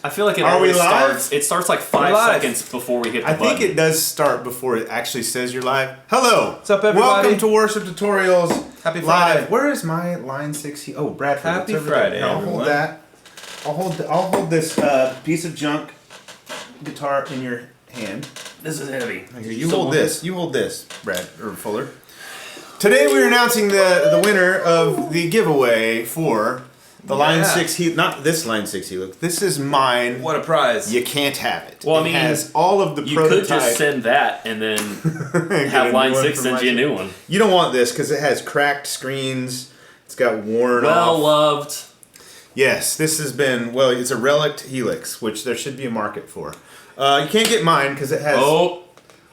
I feel like it Are we always live? starts. It starts like 5 seconds before we hit the button. I think it does start before it actually says you're live. Hello. What's up, everybody? Welcome to Worship Tutorials. Happy Friday. Live. Where is my line 6? Oh, Bradford. Happy it's over Friday, there. I'll everyone. hold that. I'll hold this piece of junk guitar in your hand. This is heavy. Here, you hold this. You hold this, Brad or Fuller. Today we're announcing the winner of the giveaway for the Line 6 Helix. Not this Line 6 Helix. This is mine. What a prize. You can't have it. Well, I it mean, has all of the You prototype. could just send that and then have Line 6 send you a new one. You don't want this because it has cracked screens. It's got worn off. Well loved. Yes, this has been, well, it's a relic Helix, which there should be a market for. You can't get mine because it has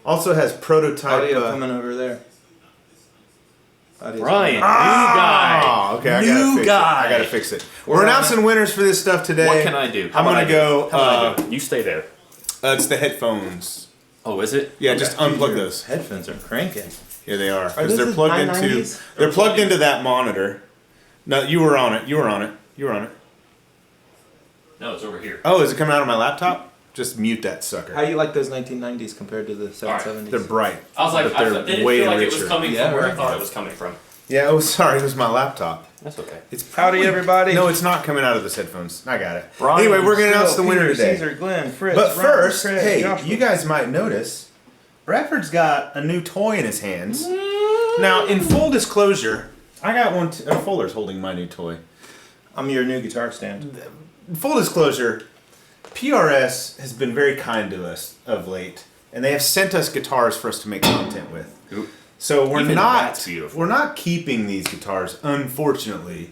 also has prototype. Audio coming over there. Brian, new guy. Oh, okay, New guy. I gotta fix it. We're announcing winners for this stuff today. What can I do? I'm gonna go. How do I do? You stay there. It's the headphones. Oh, is it? Yeah, just unplug those. Headphones are cranking. Yeah, they are. Are Because those they're the plugged 990s? into. They're plugged into that monitor. No, you were on it. You were on it. You were on it. No, it's over here. Oh, is it coming out of my laptop? Just mute that sucker. How do you like those 1990s compared to the 770s? They're bright. I was like, but I they're didn't way feel like it richer. was coming Yeah, from where I right. thought it was coming from. Yeah, oh, sorry, it was my laptop. That's okay. It's Howdy, everybody. No, it's not coming out of those headphones. I got it. Brian, Anyway, we're going to announce the winner Peter, today. Caesar, Glenn, Fritz, But Ron, first, Craig, hey, Joshua. you guys might notice Bradford's got a new toy in his hands. Now, in full disclosure, I got one. Fuller's holding my new toy. I'm your new guitar stand. In full disclosure, PRS has been very kind to us of late, and they have sent us guitars for us to make content with. Oop. So we're Even not that's beautiful. we're not keeping these guitars, unfortunately.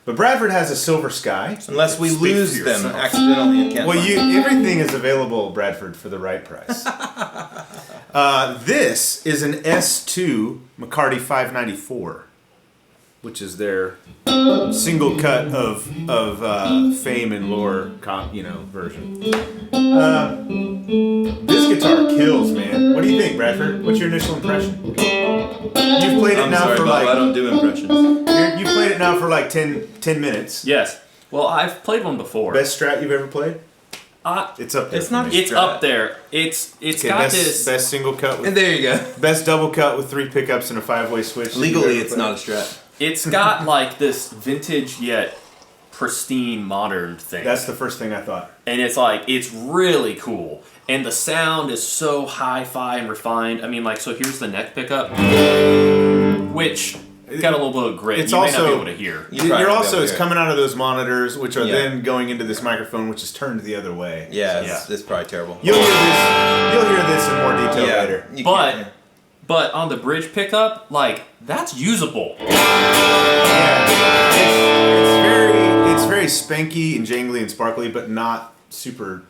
But Bradford has a Silver Sky. Unless we Speak lose for them yourself. accidentally and can't Well, find everything is available, Bradford, for the right price. This is an S2 McCarty 594, which is their single cut of fame and lore, version. This guitar kills, man. What do you think, Bradford? What's your initial impression? You've played it I'm now sorry, for Bob, I like don't do impressions. you've played it now for like 10 minutes. Yes. Well, I've played one before. Best Strat you've ever played? It's It's up there. It's for not- me. It's up there. It's Okay, got best, this. best single cut with And there you go. best double cut with 3 pickups and a 5-way switch. that you've Legally, ever it's played. not a Strat. It's got like this vintage yet pristine modern thing. That's the first thing I thought. And it's like, it's really cool. And the sound is so hi-fi and refined. I mean, like, so here's the neck pickup, which got a little bit of grit. It's You may not also- be able to hear. You probably You're won't also be able it's to hear coming out of those monitors, which are Yeah. then going into this microphone, which is turned the other way. it. Yeah, Yeah. it's probably terrible. You'll hear this in more detail yeah, later. you But- can't hear. But on the bridge pickup, like, that's usable. Yeah, it's very spanky and jangly and sparkly, but not super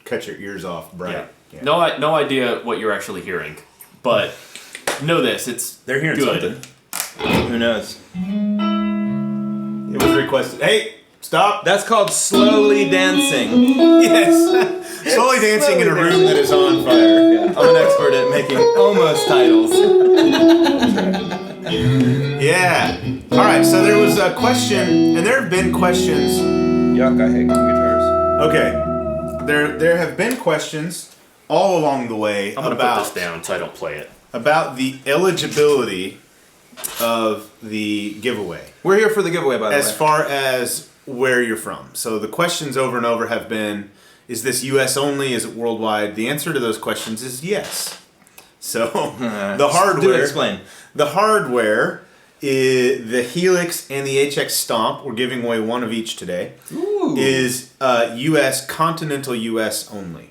cut your ears off bright. Yeah. No idea what you're actually hearing. But know this, it's They're hearing good. something. Who knows? It was requested. Hey, stop! That's called slowly dancing. Yes, slowly dancing in a room that is on fire. Yeah, I'm an expert at making almost titles. Yeah. All right. So there was a question, and there have been questions. Yuck, I hate guitars. Okay. There have been questions all along the way I'm going to about put this down so I don't play it. about the eligibility of the giveaway We're here for the giveaway, by the as way. far as where you're from. So the questions over and over have been, is this US only? Is it worldwide? The answer to those questions is yes. So the hardware. Do explain. The hardware is the Helix and the HX Stomp. We're giving away one of each today. Ooh. Is continental US only.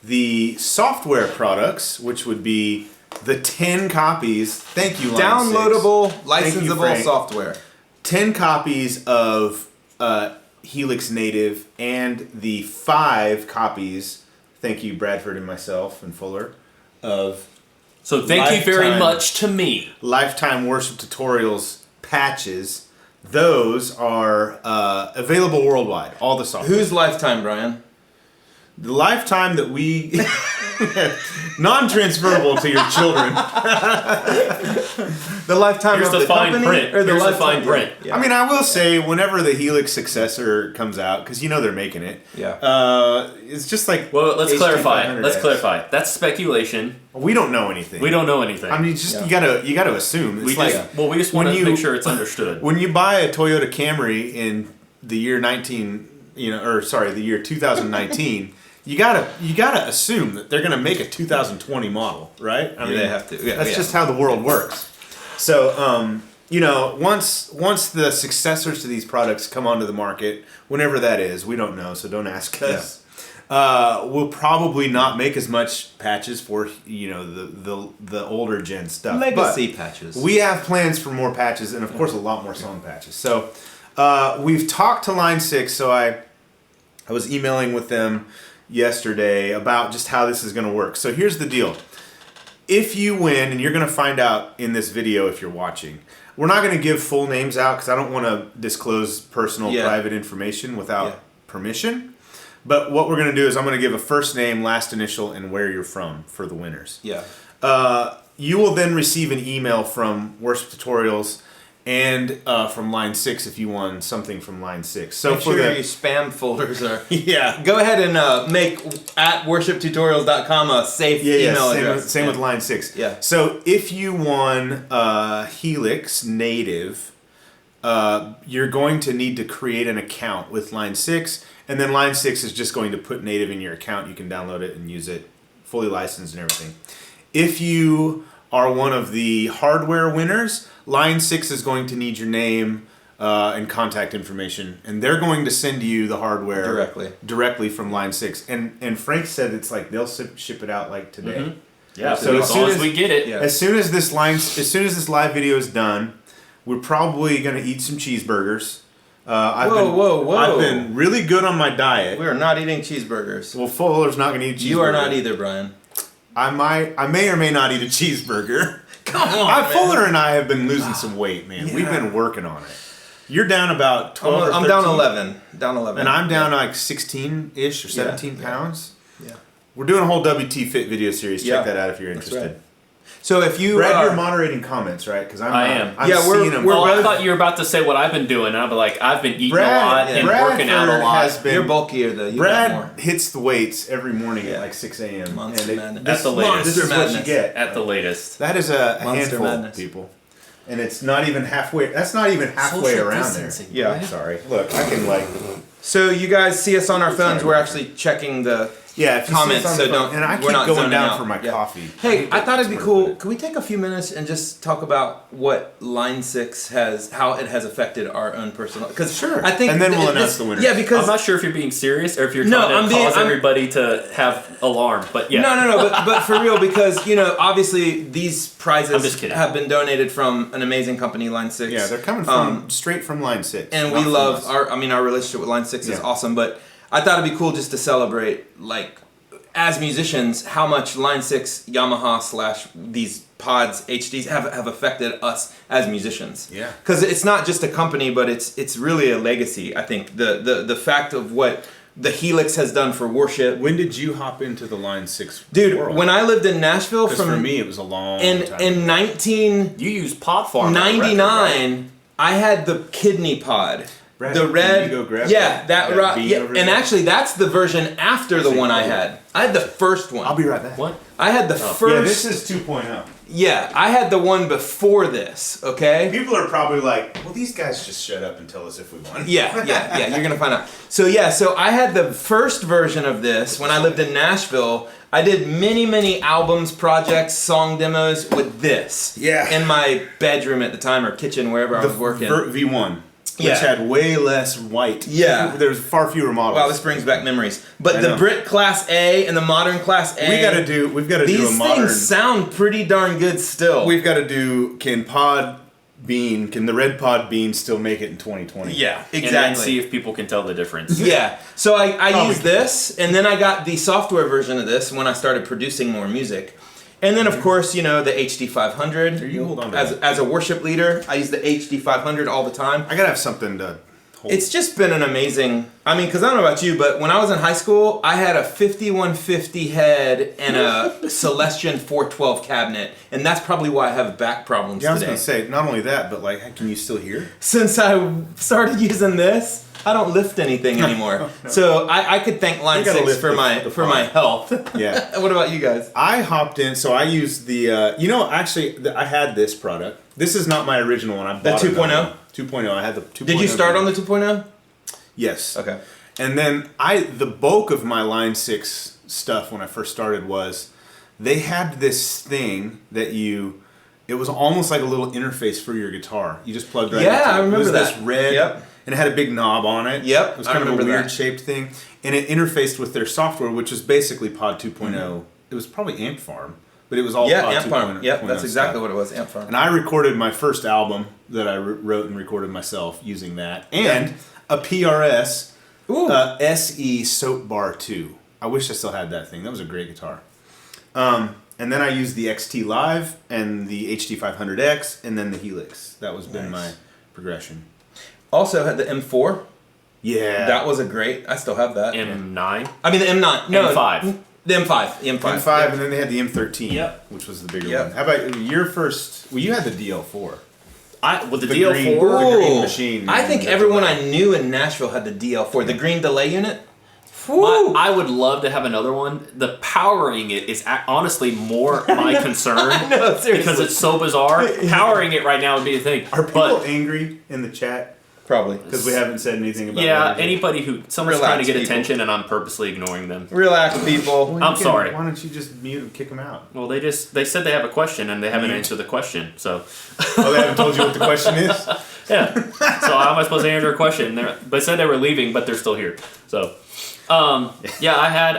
The software products, which would be the 10 copies. Thank you, Line Downloadable, 6. licensable Frank. software. 10 copies of Helix Native and the 5 copies. Thank you, Bradford and myself and Fuller, of So thank you very Lifetime. much to me. Lifetime Worship Tutorials patches. Those are available worldwide. All the software. Who's Lifetime, Brian? the lifetime that we non-transferable to your children. The lifetime Here's of the the fine company, print. or the Here's the lifetime fine print. Yeah. I mean, I will say, whenever the Helix successor comes out, because you know they're making it. Yeah. It's just like. Well, let's clarify. HT500X. Let's clarify. That's speculation. We don't know anything. We don't know anything. I mean, just Yeah. you gotta assume. It's we like just we just want when to you- make sure it's understood. when you buy a Toyota Camry in the year the year 2019. You gotta assume that they're gonna make a 2020 model, right? I They have to. Yeah, That's yeah. just how the world works. So, once the successors to these products come onto the market, whenever that is, we don't know, so don't ask us. We'll probably not make as much patches for the older gen stuff. Legacy But patches. we have plans for more patches, and of course a lot more song patches. So we've talked to Line 6, so I was emailing with them yesterday about just how this is going to work. So here's the deal. If you win, and you're going to find out in this video if you're watching, we're not going to give full names out because I don't want to disclose personal, private information without permission. But what we're going to do is I'm going to give a first name, last initial, and where you're from for the winners. Yeah. You will then receive an email from Worship Tutorials and from Line 6 if you won something from Line 6. So Make sure your spam folders are. Yeah. Go ahead and make at worshiptutorials.com a safe email address. Same with Line 6. Yeah. So if you won Helix native, you're going to need to create an account with Line 6, and then Line 6 is just going to put native in your account. You can download it and use it, fully licensed and everything. If you are one of the hardware winners, Line 6 is going to need your name and contact information, and they're going to send you the hardware directly from Line 6. And Frank said it's like they'll ship it out like today. Mm-hmm. Yeah, So so as as soon long as as- we get it, As soon as this live video is done, we're probably going to eat some cheeseburgers. Whoa. I've been really good on my diet. We are not eating cheeseburgers. Well, Fuller's not going to eat cheeseburger. You are not either, Brian. I may or may not eat a cheeseburger. Come on, Fuller and I have been losing some weight, man. Yeah. We've been working on it. You're down about 12 or 13. I'm down 11. Down 11. And I'm down like 16-ish or 17 pounds. Yeah. We're doing a whole WT Fit video series. Check Yeah. that out if you're That's interested. right. So if you... Brad, you're moderating comments, right? Because I am. I'm Yeah, seeing them. well, I both- thought you were about to say what I've been doing. And I'll be like, I've been eating a lot and working out a Bradford lot. has been- You're bulkier, though. You got more. Brad hits the weights every morning Yeah. at like 6 a.m. Monster and madness. At the latest. This is what you Madness. get. At the latest. That is a Monster handful, madness. people. And it's not even halfway. That's not even halfway Social around distancing. there. Yeah. Sorry. Look, I can like. So you guys see us on our phones. Sorry. We're actually checking the Yeah, if you see comments, us on so the phone- don't. And I we're keep not going zoning down out. for my Yeah. coffee. Hey, I thought it'd be That's cool. where to put Could we take a few minutes and just talk about what Line 6 has, how it has affected our own personal? Because Sure. I think, And then we'll announce the winner. Yeah, I'm because not sure if you're being serious or if you're No, trying to cause I'm- everybody to have alarm. But yeah. no, but for real, because obviously these I'm prizes just kidding. have been donated from an amazing company, Line 6. Yeah, they're coming from straight from Line 6. And not we from love us. our relationship with Line 6 is Yeah. awesome, but I thought it'd be cool just to celebrate, like, as musicians, how much Line 6 Yamaha / these pods HDs have affected us as musicians. Yeah. Because it's not just a company, but it's really a legacy. I think the fact of what the Helix has done for worship. When did you hop into the Line 6 Dude, world? when I lived in Nashville Because for me it was a long time. in 1999, You use Pop Farm. on the record, right? I had the kidney pod. Brad, The can red, you go grab yeah, that bean yeah, over and there? actually that's the version after the See, one I yeah. had. I had the first one. I'll be right back. What? I had the Yeah, first. this is 2.0. Yeah, I had the one before this. Okay. People are probably like, well, these guys just shut up and tell us if we won. Yeah. You're gonna find out. So I had the first version of this when I lived in Nashville. I did many albums, projects, song demos with this. Yeah. In my bedroom at the time or kitchen, wherever I was working. V1. Which Yeah. had way less white. Yeah. There's far fewer models. Wow, this brings back memories. But I the know. Brit Class A and the Modern Class A. We've got to do a These modern. things sound pretty darn good still. We've got to do. Can the red pod bean still make it in 2020? Yeah, And then exactly. see if people can tell the difference. Yeah. So I Probably used this, and then I got the software version of this when I started producing more music. And then, of course, the HD500. Here, you hold on to as that. as a worship leader, I use the HD500 all the time. I gotta have something to It's just been an amazing. I mean, because I don't know about you, but when I was in high school, I had a 5150 head and a Celestion 412 cabinet, and that's probably why I have back problems Yeah, I was today. gonna say not only that, but like, can you still hear? Since I started using this, I don't lift anything anymore. No. So I could thank Line You gotta 6 lift for my health. Yeah. What about you guys? I hopped in, so I used the. I had this product. This is not my original one. I bought The 2.0? another one. 2.0. I had the 2.0. Did you start on the 2.0? Yes. Okay. And then the bulk of my Line 6 stuff when I first started was they had this thing that it was almost like a little interface for your guitar. You just plugged right into it. Yeah, I remember It was that. this red, and it had a big knob on it. Yep, It was I kind of a remember weird that. shaped thing. And it interfaced with their software, which was basically Pod 2.0. It was probably Amp Farm, but it was all Pod Amp 2.0. Farm. Yep, that's exactly stuff. what it was, Amp Farm. And I recorded my first album that I wrote and recorded myself using that. And a PRS SE Soap Bar 2. I wish I still had that thing. That was a great guitar. And then I used the XT Live and the HD500X and then the Helix. That was been my progression. Also had the M4. Yeah. That was a great. I still have that. M9. I mean the M9. No, M5. The M5. The M5. M5 and then they had the M13. Yep. Which was the bigger Yep. one. How about your first? Well, you had the DL4. With the The DL4. green- Ooh. green machine. I think The everyone delay. I knew in Nashville had the DL4, the green delay unit. Woo. I would love to have another one. The powering it is honestly more my concern No, seriously. because it's so bizarre. Powering it right now would be a thing. Are people But angry in the chat Probably. because we haven't said anything about yeah, it? anybody someone's Relax, trying to get people. attention and I'm purposely ignoring them. Relax, people. Well, I'm sorry. Why don't you just mute and kick them out? Well, they said they have a question and they haven't answered the question. So Oh, they haven't told you what the question is? yeah. So how am I supposed to answer a question? They said they were leaving, but they're still here. So yeah, I had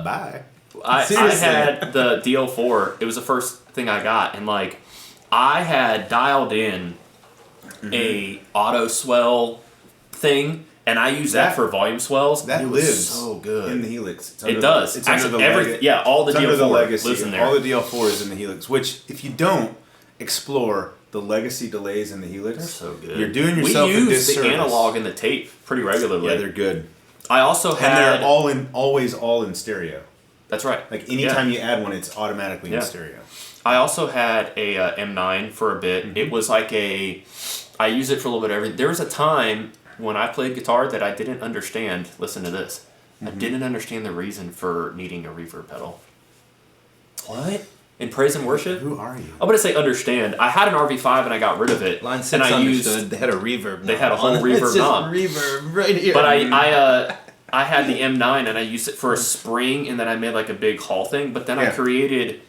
Bye. I Seriously. had the DL4. It was the first thing I got, and like I had dialed in a auto swell thing, and I used that for volume swells. That it was lives so good. in the Helix. It's It under does. It's Actually, under the everything. Yeah, all the it's under DL4 the legacy. lives in there. All the DL4 is in the Helix. Which, if you don't explore the legacy delays in the Helix, They're so good. you're doing yourself we a use disservice. the analog and the tape pretty regularly. Yeah, they're good, I also and had. they're always all in stereo. That's right. Like anytime you add one, it's automatically in Yeah. stereo. I also had a M9 for a bit. It was like I used it for a little bit of everything. There was a time when I played guitar that I didn't understand. Listen to this. I didn't understand the reason for needing a reverb pedal. What? In praise and worship? Who are you? I'm gonna say understand. I had an RV5 and I got rid of it. Line 6 and I understood. used, They had a reverb. They had a whole knob on. reverb It's just knob. reverb right here. but I had the M9 and I used it for a spring and then I made like a big hall thing. But then I Yeah. created.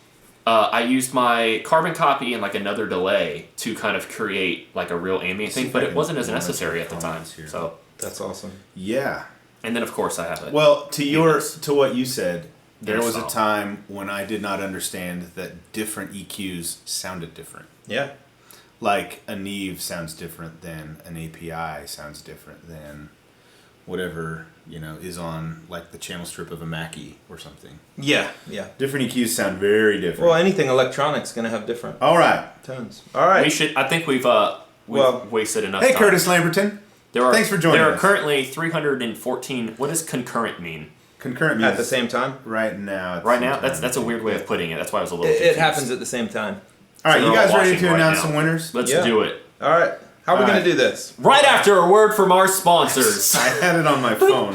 I used my carbon copy and like another delay to kind of create like a real ambient See thing, if but I it can wasn't as find necessary at the some time. comments here. So, That's awesome. Yeah. and then of course I have it. Well, to what you said, there was a Resolve. time when I did not understand that different EQs sounded different. Yeah. Like a Neve sounds different than an API sounds different than whatever, is on like the channel strip of a Mackie or something. Yeah. Yeah. Different EQs sound very different. Well, anything electronic's gonna have different All right. tones. All right. We should. I think we've Well, wasted enough. Hey, time. Curtis Lamberton. Thanks for joining There are us. currently 314. What does concurrent mean? Concurrent music at the same time. right now. at the Right same now, time. that's a weird way of putting it. That's why I was a little. It confused. happens at the same time. All right, So you they're guys all ready watching to right announce now. some winners? Let's Yeah. do it. All right. How are we All gonna right. do this? Right after a word from our sponsors. I had it on my phone.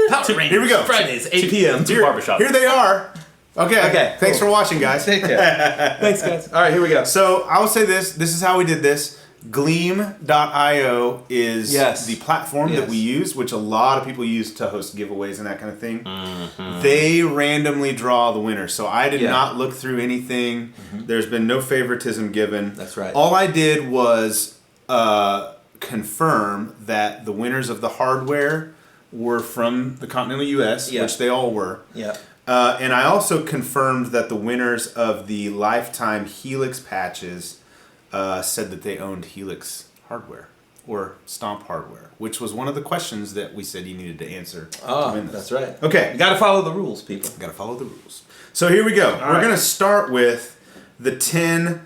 Power Here we go. Fridays, 8 p.m. To barbershop. Here they are. Okay. Okay, Thanks cool. for watching, guys. Take care. Thanks, guys. All right, here we go. So I will say this. This is how we did this. Gleam.io is Yes. the platform that Yes. we use, which a lot of people use to host giveaways and that kind of thing. Mm-hmm. They randomly draw the winner. So I did Yeah. not look through anything. There's been no favoritism given. That's right. All I did was confirm that the winners of the hardware were from the continental U.S., Yeah. which they all were. Yeah. And I also confirmed that the winners of the lifetime Helix patches said that they owned Helix hardware or Stomp hardware, which was one of the questions that we said you needed to answer to Oh, win this. that's right. Okay, You got to follow the rules, people. got to follow the rules. So here we go. We're right. going to start with the 10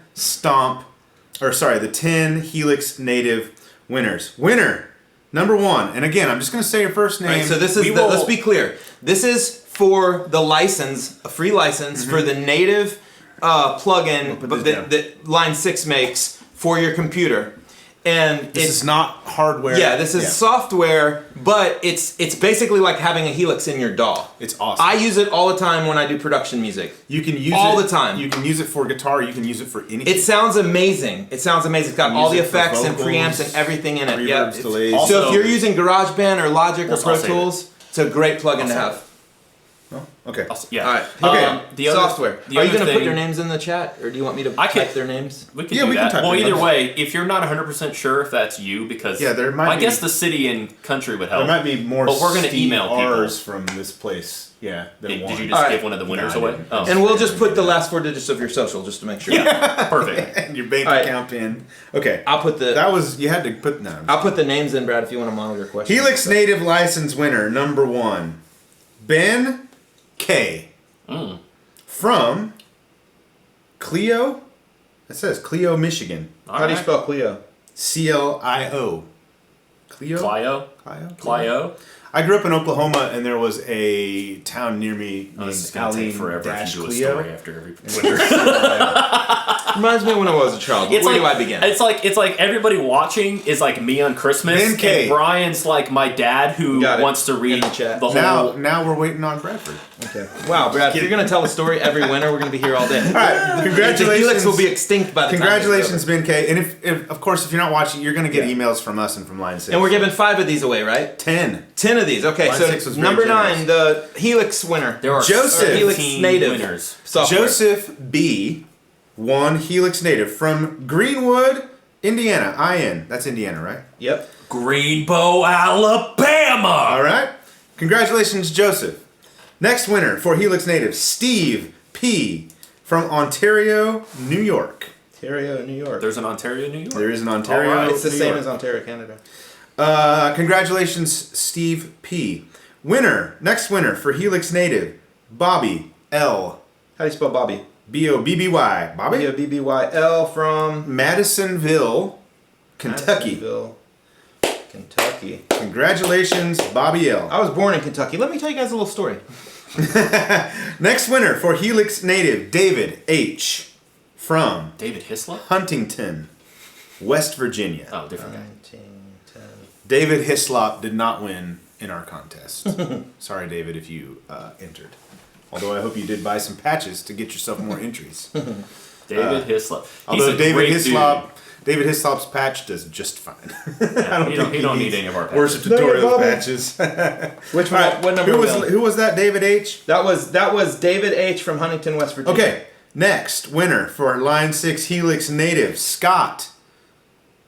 Helix native winners. Winner number 1, and again, I'm just going to say your first name. Right, so this is let's be clear. This is for the license, a free license for the native plugin that Line 6 makes for your computer. And this is not hardware. Yeah, this is software, but it's basically like having a Helix in your DAW. It's awesome. I use it all the time when I do production music. You can use all it the time. You can use it for guitar. You can use it for anything. It sounds amazing. It's got all the effects and preamps and everything in it. Reverbs, Yeah. delays. So if you're using GarageBand or Logic or Pro Tools, it's a great plugin to have. Oh, okay. Yeah. All right. Okay. The other, software. The Are you other going to put thing- their names in the chat, or do you want me to type their names? We can Yeah, do we can that. type Well, their either names. way, if you're not 100% sure if that's you, because there might I be, guess the city and country would help. there might be more. But we're gonna Steve email people. R's from this place. Yeah. Did one. you just All give right. one of the winners No, I away? didn't. Oh. And we'll just put the last 4 digits of your social just to make sure. Yeah, perfect. And your bank All right. account pin. Okay. I'll put the That was you had to put no. I'll put the names in, Brad, if you want to monitor questions. Helix native license winner number 1, Ben K. From Clio. It says Clio, Michigan. How do you spell Clio? CLIO. Clio. Clio? Clio. Clio? I grew up in Oklahoma, and there was a town near me Oh, this is named going to take Alene forever Dash to do a Clio. story after every winter. Reminds me of when I was a child. Where do I begin? It's like everybody watching is like me on Christmas, Ben K. and Brian's like my dad who Got it. wants to read In the chat. the whole... Now we're waiting on Bradford. Okay. Wow, Brad, if you're going to tell a story every winter, we're going to be here all day. All right, The congratulations. Helix will be extinct by the Congratulations, time Ben K. And if of course, if you're not watching, you're going to get emails from us and from Line 6. And we're giving 5 of these away, right? 10. 10 of these. Okay, Line 6 so was very number generous. 9, the Helix winner. There are Joseph. 15 Helix native winners. software. Joseph B. won Helix native from Greenwood, Indiana. IN. That's Indiana, right? Yep. Greenbow, Alabama! All right. Congratulations, Joseph. Next winner for Helix native, Steve P. from Ontario, New York. Ontario, New York. There's an Ontario, New York? There is an Ontario. All right. It's the New same York. as Ontario, Canada. Congratulations, Steve P. Winner. Next winner for Helix native, Bobby L. How do you spell Bobby? Bobby. Bobby. B-O-B-B-Y-L from Madisonville, Kentucky. Madisonville, Kentucky. Congratulations, Bobby L. I was born in Kentucky. Let me tell you guys a little story. Next winner for Helix native, David H. from David Hislop? Huntington, West Virginia. Oh, different guy. David Hislop did not win in our contest. Sorry, David, if you entered. Although I hope you did buy some patches to get yourself more entries. David Hislop. He's Although a David great David Hislop's patch does just fine. dude. Yeah, he don't need any of our patches. Worship No, you're tutorial Bobby. patches. Which one? All right, What number? who was that? David H. That was David H. from Huntington, West Virginia. Okay, next winner for Line 6 Helix native, Scott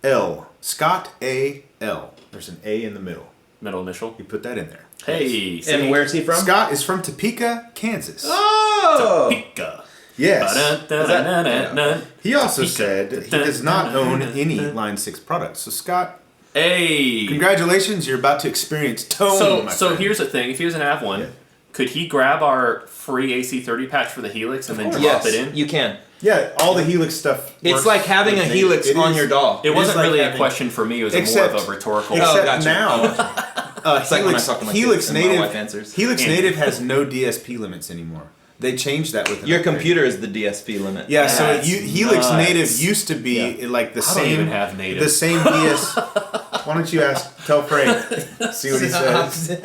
L. Scott A. L. There's an A in the middle. Middle initial. You put that in there. Hey, see? And where's he from? Scott is from Topeka, Kansas. Oh! Topeka. Yes. Ba-da-da-da-da-da. He also Topeka. said he does not own any Line 6 products. So Scott, Hey. congratulations, you're about to experience tone, my So friend. here's the thing. If he doesn't have one, Yeah. could he grab our free AC30 patch for the Helix and then drop Yes, it in? you can. Yeah, all the Helix stuff. It's works like having a with Helix native. It on is- your DAW. It wasn't like really a having- question for me. It was more Except- of a rhetorical. Except gotcha. now, It's like when I talk to my Helix kids and my native, wife answers. Helix Andy. native has no DSP limits anymore. They changed that with an Your upgrade. computer is the DSP limit. Yeah, so That's Helix nuts. native used to be like the I don't same. even have native. The same DS. Why don't you tell Frank? See what he says.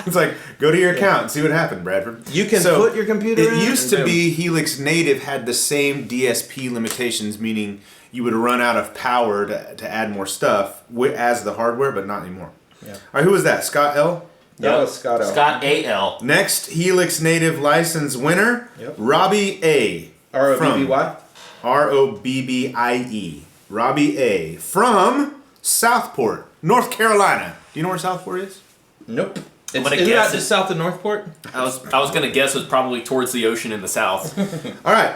It's like go to your account and see what happened, Bradford. You can put your computer in It used and to boom. be Helix native had the same DSP limitations, meaning you would run out of power to add more stuff as the hardware, but not anymore. Yeah. All right, who was that? Scott L. That was Scott L. Scott A.L. Next Helix native license winner, Yep. Robbie A. R-O-B-B-Y? Robbie. Robbie A. From Southport, North Carolina. Do you know where Southport is? Nope. I'm gonna Isn't guess that just south of Northport? I was gonna guess it was probably towards the ocean in the south. All right.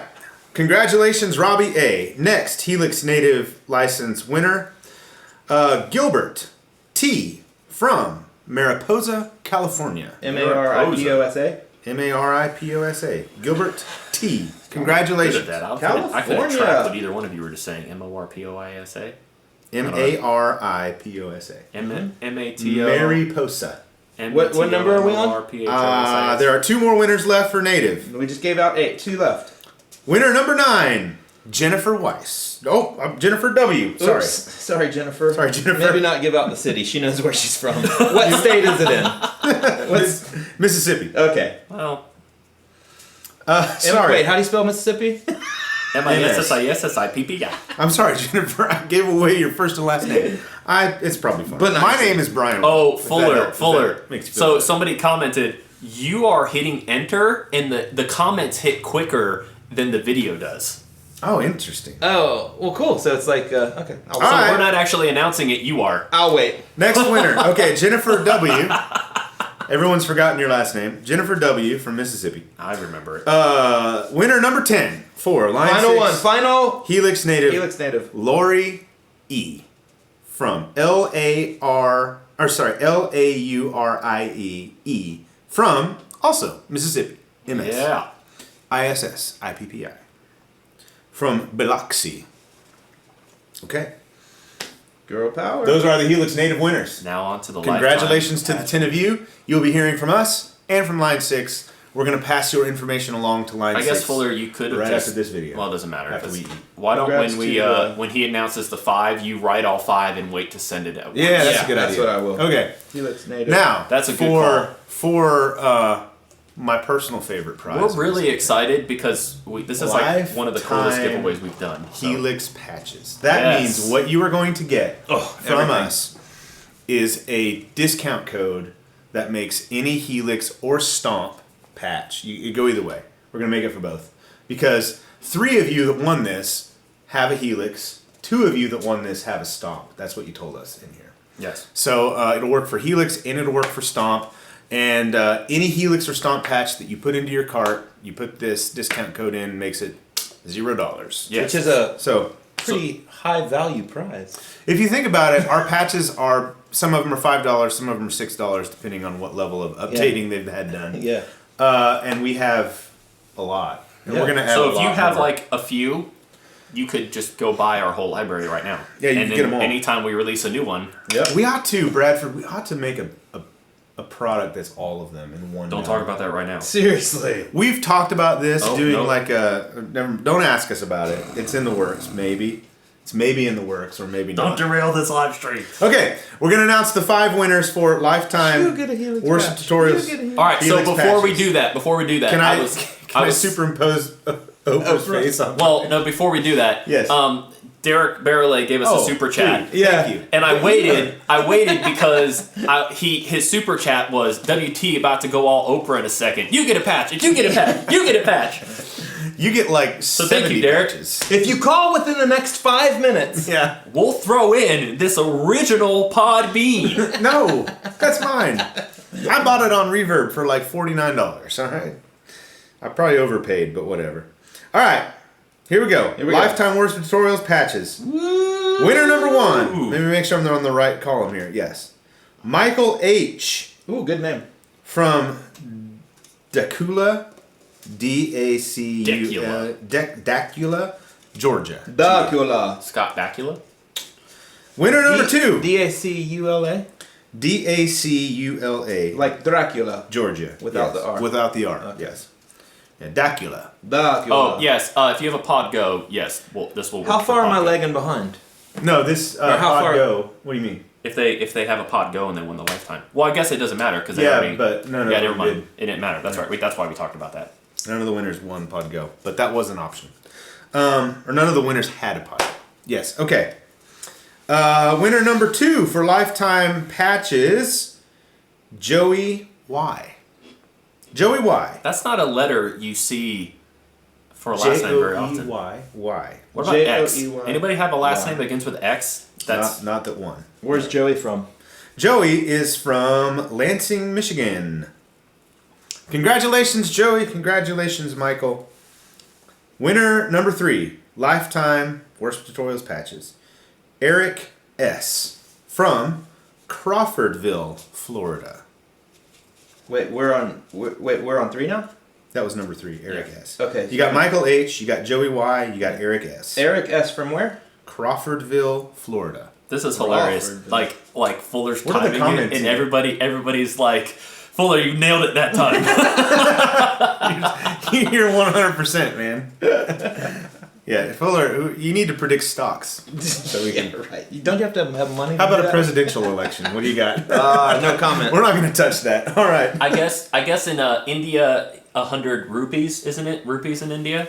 Congratulations, Robbie A. Next Helix native license winner, Gilbert T. from Mariposa, California. M-A-R-I-P-O-S-A? Mariposa. Gilbert T. Good Congratulations. at that. I couldn't California. track what either one of you were just saying. Morpoisa. Mariposa. M-A-T-O. Mariposa. What number are we on? There are 2 more winners left for native. We just gave out 8. 2 left. Winner number 9, Jennifer Weiss. Oh, Jennifer W. Sorry. Oops. Sorry, Jennifer. Sorry, Jennifer. Maybe not give out the city. She knows where she's from. What state is it in? Mississippi. Okay. Well, Sorry. Wait, how do you spell Mississippi? M-I-S-S-I-S-S-I-P-P-I. I'm sorry, Jennifer. I gave away your first and last name. It's probably fine. But my name is Brian. Oh, If that Fuller. helps, if Fuller. that makes you feel So better. somebody commented, you are hitting enter, and the comments hit quicker than the video does. Oh, interesting. Oh, well, cool. So it's like, okay. So right. we're not actually announcing it, you are. I'll wait. Next winner. Okay, Jennifer W. Everyone's forgotten your last name. Jennifer W. from Mississippi. I remember it. Winner number 10 for line Final 6. one. Final. Helix native. Helix native. Lori E. from Laurie E. from also Mississippi. MS. Yeah. ISSIPPI. From Biloxi. Okay. Girl power. Those are the Helix native winners. Now on to the Congratulations to lifetime the 10 of you. You'll be hearing from us and from line 6. We're going to pass your information along to line 6. I guess Fuller, you could have right just after this video. Well, it doesn't matter. After 'cause we eat. Why don't Congrats when we to, when he announces the 5, you write all 5 and wait to send it out. Yeah, that's Yeah, a good that's idea. what I will. Okay. Helix native. Now, That's a good for my personal favorite prize. We're really excited because this is like one of the coolest Lifetime giveaways we've done. so. Helix patches. That Yes. means what you are going to get from everything. us is a discount code that makes any Helix or Stomp patch. You go either way. We're going to make it for both. Because 3 of you that won this have a Helix. 2 of you that won this have a Stomp. That's what you told us in here. Yes. So it'll work for Helix and it'll work for Stomp. And any Helix or Stomp patch that you put into your cart, you put this discount code in, makes it $0. Yes. Which is a So pretty high value prize. if you think about it, our patches are, some of them are $5, some of them are $6, depending on what level of updating they've had done. Yeah. And we have a lot. And Yeah. we're gonna add So a if you lot have more. like a few, you could just go buy our whole library right now. Yeah, you and can then get 'em all. anytime we release a new one, Yep. we ought to, Bradford, we ought to make a product that's all of them in one. don't now. talk about that right now. Seriously. We've talked about this, Oh, doing no. like don't ask us about it. It's in the works, maybe. It's maybe in the works or maybe not. derail this live stream. Okay, we're gonna announce the 5 winners for You lifetime get a Helix worship patch. tutorials. You get a Helix. All right, Helix so before we patches. do that, Can I I was superimpose Oprah's face on? well, no, before we do that, Yes. Derek Barrelay gave us a super chat. Please, Thank you. And I waited because his super chat was WT about to go all Oprah in a second. You get a patch. You get a patch. You get a patch. You get like So 70 thank you, Derek. patches. If you call within the next 5 minutes, Yeah. We'll throw in this original pod bean. No, that's mine. I bought it on Reverb for like $49. All right. I probably overpaid, but whatever. All right. Here we go. Here we go. Lifetime Worship Tutorials patches. Winner number 1. Let me make sure I'm on the right column here. Yes. Michael H. ooh, good name. from Dacula, Dacula, Georgia. Dacula. Scott Bakula. Winner number 2. Dacula. Dacula. Like Dracula. Georgia. Without Yes. the R. Without the R. Okay. Yes. Yeah, Dacula. Dacula. Oh yes. If you have a pod go, yes. Well, this will. Work How for far am I Pod Go. lagging behind? No, this Or how Pod far- Go. What do you mean? If they have a pod go and they win the lifetime. Well, I guess it doesn't matter because they Yeah, already. but no, Yeah, we never mind. did. It didn't matter. That's right. That's why we talked about that. None of the winners won Pod Go, but that was an option. Or none of the winners had a Pod. Yes. Okay. Winner number 2 for lifetime patches, Joey Y. Joey Y. That's not a letter you see for a last name very often. Joey. What about X? Joey? Anybody have a last Y. name that begins with X? That's Not that one. Where's Joey from? Joey is from Lansing, Michigan. Congratulations, Joey. Congratulations, Michael. Winner number 3, lifetime Worship Tutorials patches, Eric S. from Crawfordville, Florida. Wait, we're on 3 now? That was number 3, Eric S. Okay. You got Michael H. You got Joey Y. You got Eric S. Eric S. from where? Crawfordville, Florida. This is hilarious. Like Fuller's What are the timing it, comments and here? everybody's like, Fuller, you nailed it that time. You're 100%, man. Yeah, Fuller, you need to predict stocks. So we can. Right. You don't have to have money. How about a presidential election? What do you got? No comment. We're not going to touch that. All right. I guess in India, 100 rupees, isn't it? Rupees in India.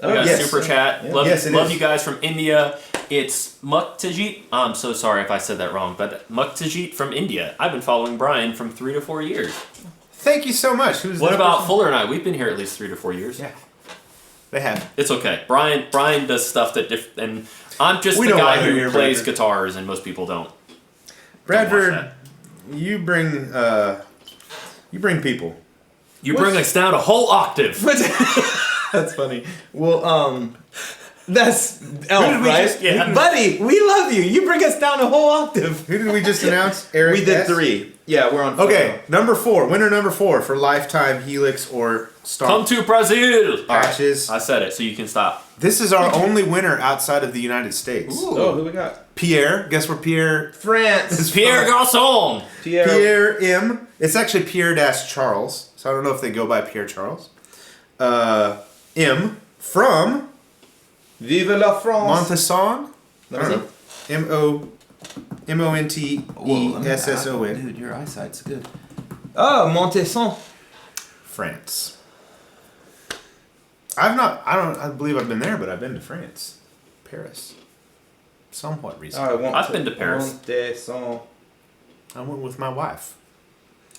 We got yes. super chat. Yeah. Love, Yes, it love is. you guys from India. It's Muktajit. I'm so sorry if I said that wrong, but Muktajit from India. I've been following Brian from 3 to 4 years. Thank you so much. Who's What this about person? Fuller and I? We've been here at least 3 to 4 years. Yeah. They have. It's okay. Brian does stuff that and I'm just We the know why guy they're who here, plays Bradford. guitars, and most people don't. Bradford, you bring people. You bring us down a whole octave. That's funny. Well, that's Elf, did we right? just- yeah. Buddy, we love you. You bring us down a whole octave. Who did we just announce? Eric. We did S? 3. Yeah, we're on 4. Okay, number 4. Winner number 4 for Lifetime Helix or Star Come to Brazil. patches. I said it, so you can stop. This is our only winner outside of the United States. Ooh. Oh, who we got? Pierre. Guess where Pierre? France. Pierre Garçon. Pierre M. It's actually Pierre-Charles. So I don't know if they go by Pierre Charles. M. From Vive la France. Montesson. I don't know. Montesson. Dude, your eyesight's good. Oh, Montesson. France. I believe I've been there, but I've been to France. Paris. Somewhat recently. I've been to Paris. Montesson. I went with my wife.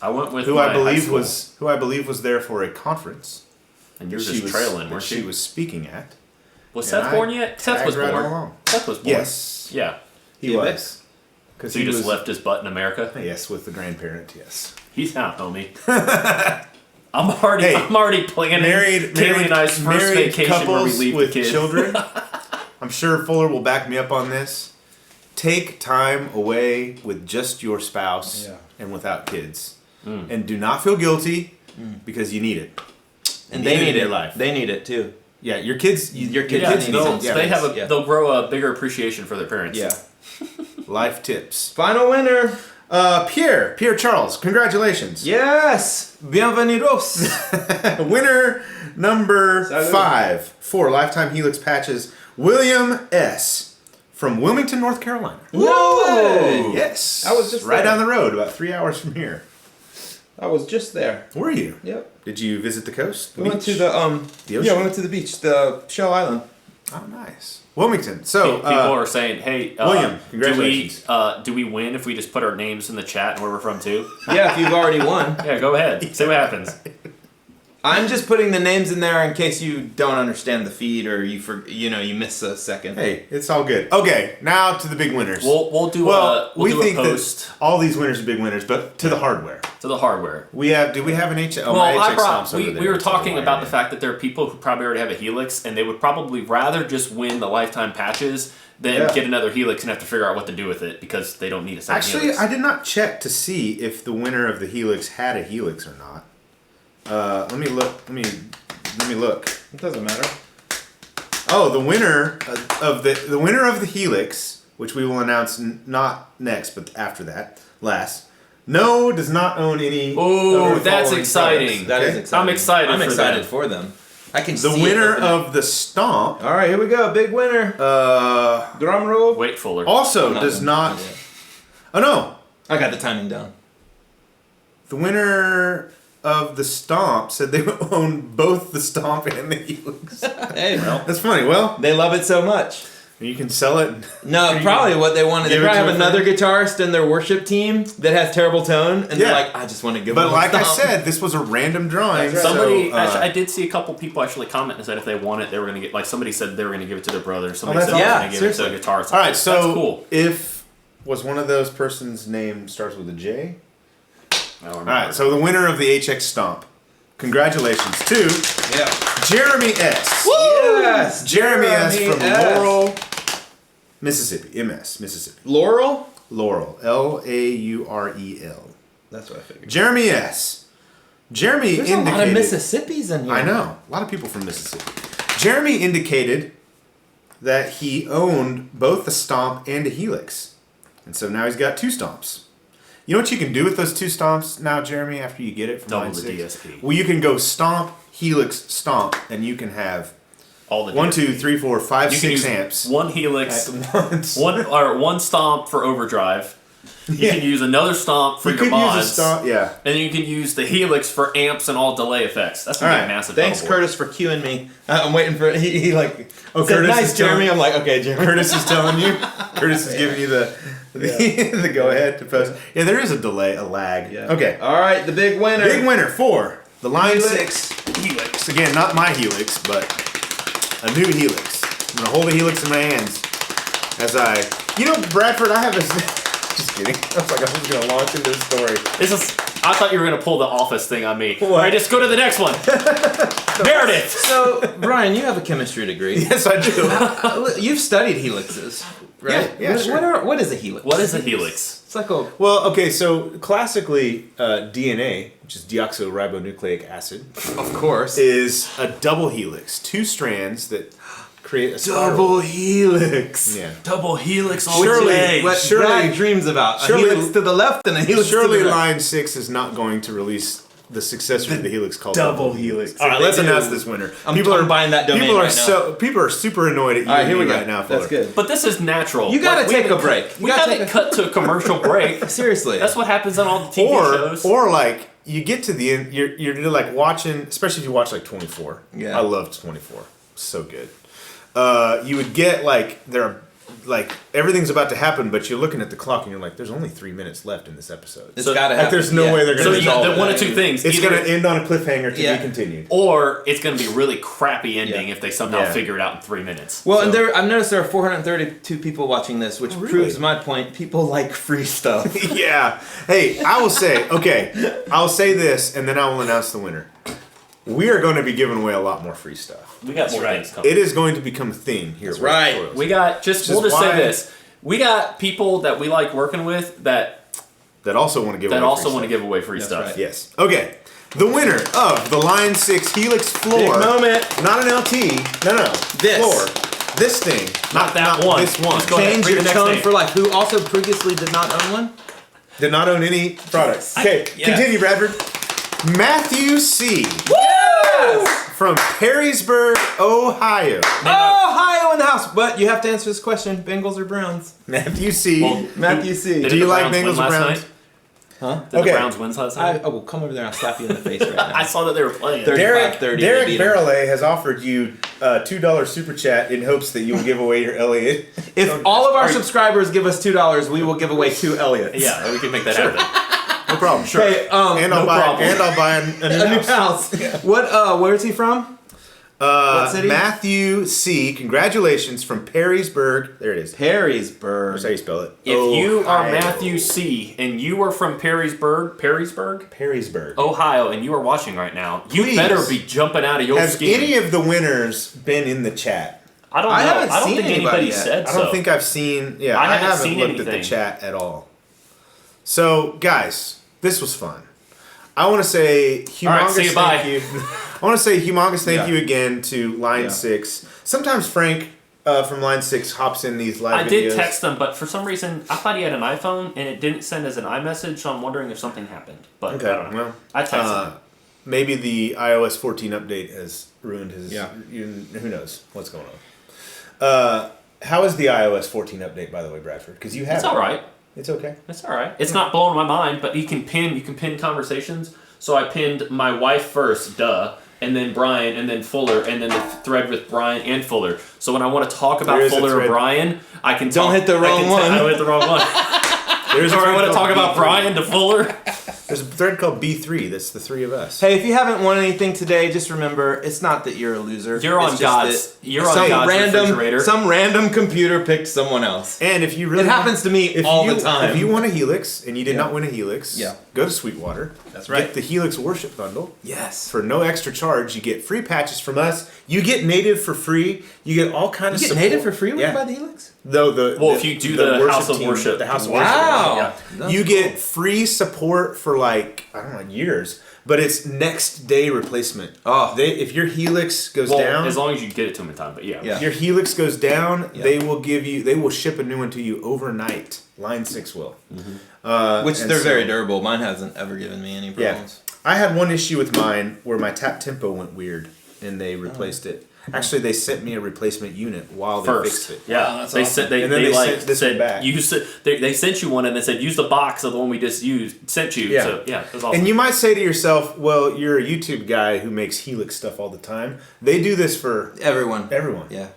I went with Who my I believe high was there for a conference. and you're She just was- trailing, that weren't she you? was speaking at. Was and Seth I born yet? Seth was tagged right born. along. Seth was born. Yes, Yeah. he Yeah, was. Because So you just left his butt in America? Yes, with the grandparent. Yes. He's out, homie. I'm already planning Kaylee and I's first married vacation where we couples leave with the kids. children. I'm sure Fuller will back me up on this. Take time away with just your spouse and without kids, and do not feel guilty because you need it. And You they need need it in it. your life. They need it too. Yeah, your kids. Your kids Yeah, need they'll, it. Yeah, yeah. they'll grow a bigger appreciation for their parents. Yeah. Life tips. Final winner. Pierre Charles, congratulations. Yes. Bienvenidos. Winner number Salut. 5 for Lifetime Helix patches, William S. from Wilmington, North Carolina. No way. Yes. I was just right there. down the road, about 3 hours from here. I was just there. Were you? Yep. Did you visit the coast? We went to beach? the The ocean? Yeah, we went to the beach, the Shell Island. Oh, nice. Wilmington. So People are saying, "Hey, William, congratulations. Do we win if we just put our names in the chat and where we're from too?" Yeah, if you've already won. Yeah, go ahead. See what happens. I'm just putting the names in there in case you don't understand the feed or you miss a second. hey, it's all good. Okay, now to the big winners. We'll do we do think a post that all these winners are big winners, but to the hardware. to the hardware. We have. Do we have an HX? Oh, Well, my HX I brought. stomp's over there. We were It's on talking wire, about the man. fact that there are people who probably already have a Helix, and they would probably rather just win the lifetime patches than Yeah. get another Helix and have to figure out what to do with it because they don't need a second Actually, Helix. I did not check to see if the winner of the Helix had a Helix or not. Let me look. Let me look. It doesn't matter. Oh, the winner of the winner of the Helix, which we will announce not next, but after that, last. No, does not own any. Oh, of the that's following exciting. products, That okay? is exciting. I'm excited I'm for excited them. for them. I can The see winner it. of the Stomp All right, here we go. Big winner. Drum roll. Wait, Fuller. also Not does done. not. Not yet. Oh no, I got the timing down. the winner of the Stomp said they own both the Stomp and the Helix. Hey, well, That's funny. Well, they love it so much. you can sell it. No, you probably what they wanted. They give it probably to have a another guitarist in their worship team that has terrible tone, and they're Yeah. like, I just want to give But them a like I stomp. said, this was a random drawing. That's right. Somebody, so, actually, I did see a couple people actually comment and said if they want it, they were going to get, like somebody said they were going to give it to their brother. Somebody that's said they were awesome. going to give it to a Seriously. guitarist. all right, so That's cool. if was one of those person's name starts with a J? I don't All remember. right, so the winner of the HX Stomp. Congratulations to Yeah. Jeremy S. Yes. Jeremy S. from S. Laurel, Mississippi. MS, Mississippi. Laurel. Laurel. Laurel. That's what I figured. Jeremy S. Jeremy There's a indicated. lot of Mississippis in here. I know. A lot of people from Mississippi. Jeremy indicated that he owned both the Stomp and a Helix. And so now he's got 2 stomps. You know what you can do with those 2 stomps now, Jeremy, after you get it from Double Line the 6? DSP. Well, you can go stomp, helix, stomp, and you can have All the 1, 2, DSP. 3, 4, 5, You can 6 use amps. one helix, At once. one stomp for overdrive. You can use another stomp for You your could mods. use a stomp, yeah. And then you can use the helix for amps and all delay effects. That's gonna be a Alright, massive. Thanks, pedal board. Curtis, for cueing me. I'm waiting for he like. Oh, said, Curtis nice, is telling- Jeremy. I'm like, okay, Jeremy. Curtis is telling you. Curtis is giving you the the go ahead to post. Yeah, there is a delay, a lag. Yeah. Okay. All right, the big winner. Big winner for the Line Helix. 6 Helix. Again, not my Helix, but a new Helix. I'm gonna hold a Helix in my hands as I. You know, Bradford, I have a. Just kidding. I was like, I was gonna launch into the story. This is. I thought you were gonna pull the office thing on me. What? All right, just go to the next one. Meredith. So, Brian, you have a chemistry degree. Yes, I do. You've studied helixes, right? Yeah, what, sure. what is a helix? What is a helix? It's like a. Well, okay, so classically, DNA, which is deoxyribonucleic acid, Of course. is a double helix, 2 strands that create a spiral. Double helix. Yeah. Double helix all Surely- day. What Surely- Brad dreams about. surely- a helix to the left and a helix Surely to the right. Line 6 is not going to release the successor to the Helix called double Helix. Helix. All right, If they let's do, announce this winner. I'm buying that domain People are right now. people are super annoyed at you All right, here we go. right now. That's Fuller. good. But this is natural. You gotta Like, we take a haven't break. cut- You We gotta haven't cut to a commercial break. Seriously. That's what happens on all the TV shows. Or like you get to the end, you're like watching, especially if you watch like 24. Yeah. I loved 24. So good. You would get like like everything's about to happen, but you're looking at the clock and you're like, there's only 3 minutes left in this episode. It's So, gotta like, happen. there's no way they're gonna so resolve you, it. one of 2 things. It's Either- going to end on a cliffhanger to Yeah. be continued. or it's going to be a really crappy ending Yeah. if they somehow Yeah. figure it out in 3 minutes. Well, So- and I've noticed there are 432 people watching this, which really? proves my point. People like free stuff. Yeah. Hey, I will say, okay, I'll say this and then I will announce the winner. We are going to be giving away a lot more free stuff. We got more things coming. It is going to become a thing here. That's with right. tutorials. We got we'll just why- say this. We got people that we like working with that that also want to give away also free want to stuff. give away free stuff. right. Yes. Okay. The winner of the Line 6 Helix floor. Big moment. Not an LT. No. This. Floor. This thing. Not that one. This one. Just go ahead. Change Read your the next tone name. for life. Who also previously did not own one? Did not own any products. Okay. yeah. Continue, Bradford. Matthew C. Yes! From Perrysburg, Ohio. Ohio in the house. But you have to answer this question: Bengals or Browns? Matthew C. Well, Matthew C. Did Do you the like Browns win Bengals or last Browns? night? Huh? Did Okay. the Browns win last night? Well, come over there. I'll slap you in the face right now. I saw that they were playing. 30. Derek they beat 'em. Barrelay has offered you a $2 super chat in hopes that you'll give away your Elliott. If all of our subscribers give us $2, we will give away 2 Elliots. Yeah, we can make that happen. No problem. Sure. Hey, and I'll no buy problem. and I'll buy a new a new house. house. What? Where is he from? What city? Matthew C. Congratulations from Perrysburg. There it is. Perrysburg. That's how you spell it. If you are Ohio. Matthew C. and you are from Perrysburg, Perrysburg. Ohio, and you are watching right now, you Please. better be jumping out of your Have skin. any of the winners been in the chat? I don't know. I haven't I don't seen think anybody anybody yet. said I so. don't think I've seen. Yeah, I I haven't haven't seen looked at the anything. chat at all. So, guys, this was fun. I want to say humongous All right, say thank bye. you. I want to say humongous thank Yeah. you again to Line Yeah. 6. Sometimes Frank from Line 6 hops in these live I videos. did text them, but for some reason, I thought he had an iPhone, and it didn't send as an iMessage, so I'm wondering if something happened. But Okay, I don't know. well, I texted him. maybe the iOS 14 update has ruined his. Yeah. Who knows what's going on? How is the iOS 14 update, by the way, Bradford? Because you have. It's all right. It's okay. It's all right. It's not blowing my mind, but you can pin conversations. So I pinned my wife first, duh, and then Brian, and then Fuller, and then the thread with Brian and Fuller. So when I want to talk about There is a Fuller or thread. Brian, I can Don't hit the wrong one. I hit the wrong one. There's Or I thread want to called talk about B3. Brian to Fuller. There's a thread called B3. That's the three of us. Hey, if you haven't won anything today, just remember it's not that you're a loser. You're on It's just God's. that You're on some God's refrigerator. random, some random computer picked someone else. And if you really It happens to me all the time. If you won a Helix and you did Yeah. not win a Helix, Yeah. go to Sweetwater. That's right. Get the Helix Worship Bundle. Yes. For no extra charge, you get free patches from us. You get native for free. You get all kind You of get support. native for free when Yeah. you buy the Helix? Though Well, if you do the House of Worship. the House of Wow. Worship, That's you cool. get free support for like I don't know years. but it's next day replacement. Oh. If your Helix goes down, as long as you get it to them in time. But yeah. if your Helix goes down, they will ship a new one to you overnight. Line 6 will. Which they're very durable. Mine hasn't ever given me any problems. I had one issue with mine where my tap tempo went weird, and they replaced it. Actually, they sent me a replacement unit while they fixed it. Yeah, that's they awesome. sent they sent this one back. They sent you one and they said use the box of the one we just sent you. Yeah. So yeah, it was awesome. And you might say to yourself, well, you're a YouTube guy who makes Helix stuff all the time. They do this for Everyone. Yeah.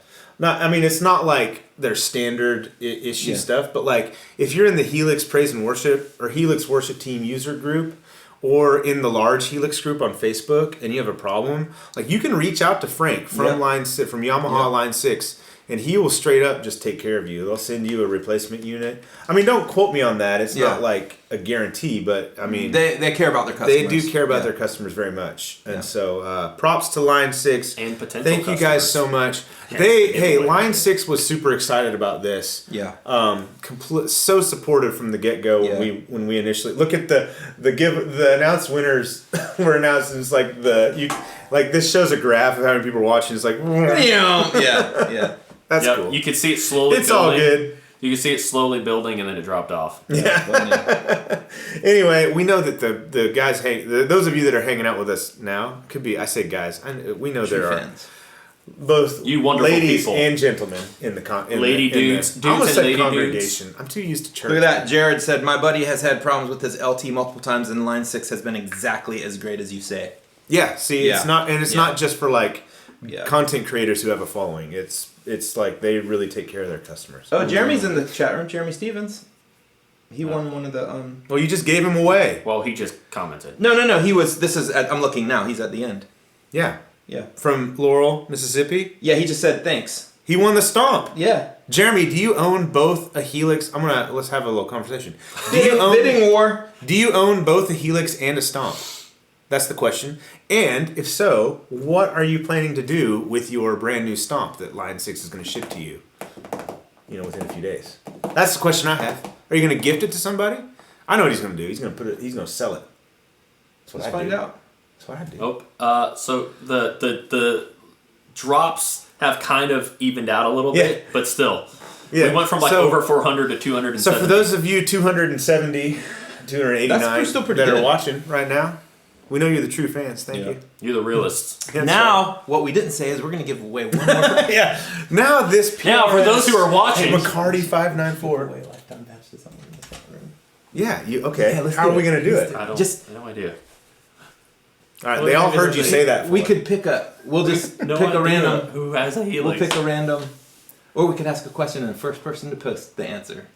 I mean, it's not like their standard issue stuff, but like if you're in the Helix Praise and Worship or Helix Worship Team user group, or in the large Helix group on Facebook, and you have a problem, like you can reach out to Frank from from Yamaha Line 6, and he will straight up just take care of you. They'll send you a replacement unit. I mean, don't quote me on that. It's not like a guarantee, but I mean, they care about their customers. They do care about their customers very much, and so props to Line 6 and potential. Thank you guys so much. Line 6 was super excited about this. Yeah. So supportive from the get go when we initially look at the announced winners were announced, and it's like this shows a graph of how many people are watching. It's like yeah. That's cool. You can see it slowly. It's building. all good. You can see it slowly building, and then it dropped off. Yeah. Anyway, we know that the guys those of you that are hanging out with us now could be. I say guys. We know there are both you wonderful ladies people and gentlemen in the dudes I almost said lady congregation. Dudes. I'm too used to church. Look at that. Jared said, my buddy has had problems with his LT multiple times, and Line 6 has been exactly as great as you say. Yeah. See, it's not, and it's not just for like content creators who have a following. It's like they really take care of their customers. Oh, Jeremy's in the chat room. Jeremy Stevens. He won one of the. Well, you just gave him away. Well, he just commented. No. He was. This is. I'm looking now. He's at the end. Yeah. Yeah. From Laurel, Mississippi. Yeah, he just said thanks. He won the stomp. Yeah. Jeremy, do you own both a Helix? Let's have a little conversation. Bidding war. Do you own both a Helix and a stomp? That's the question. And if so, what are you planning to do with your brand new stomp that Line 6 is going to ship to you? Within a few days. That's the question I have. Are you going to gift it to somebody? I know what he's going to do. He's going to sell it. Let's find out. That's what I do. Nope. So the drops have kind of evened out a little bit, but still. Yeah. We went from over 400 to 270. So for those of you 270, 289 that are watching right now, we know you're the true fans. Thank you. You're the realists. Now, what we didn't say is we're going to give away one more. Yeah. Now for those who are watching. McCarty 594. Lifetime patches on the chat room. Yeah. Okay. Yeah, how are we going to do it? I have no idea. All right. They all heard you say that. We could pick a. We'll just pick a random. Who has a Helix? We'll pick a random. Or we could ask a question and the first person to post the answer.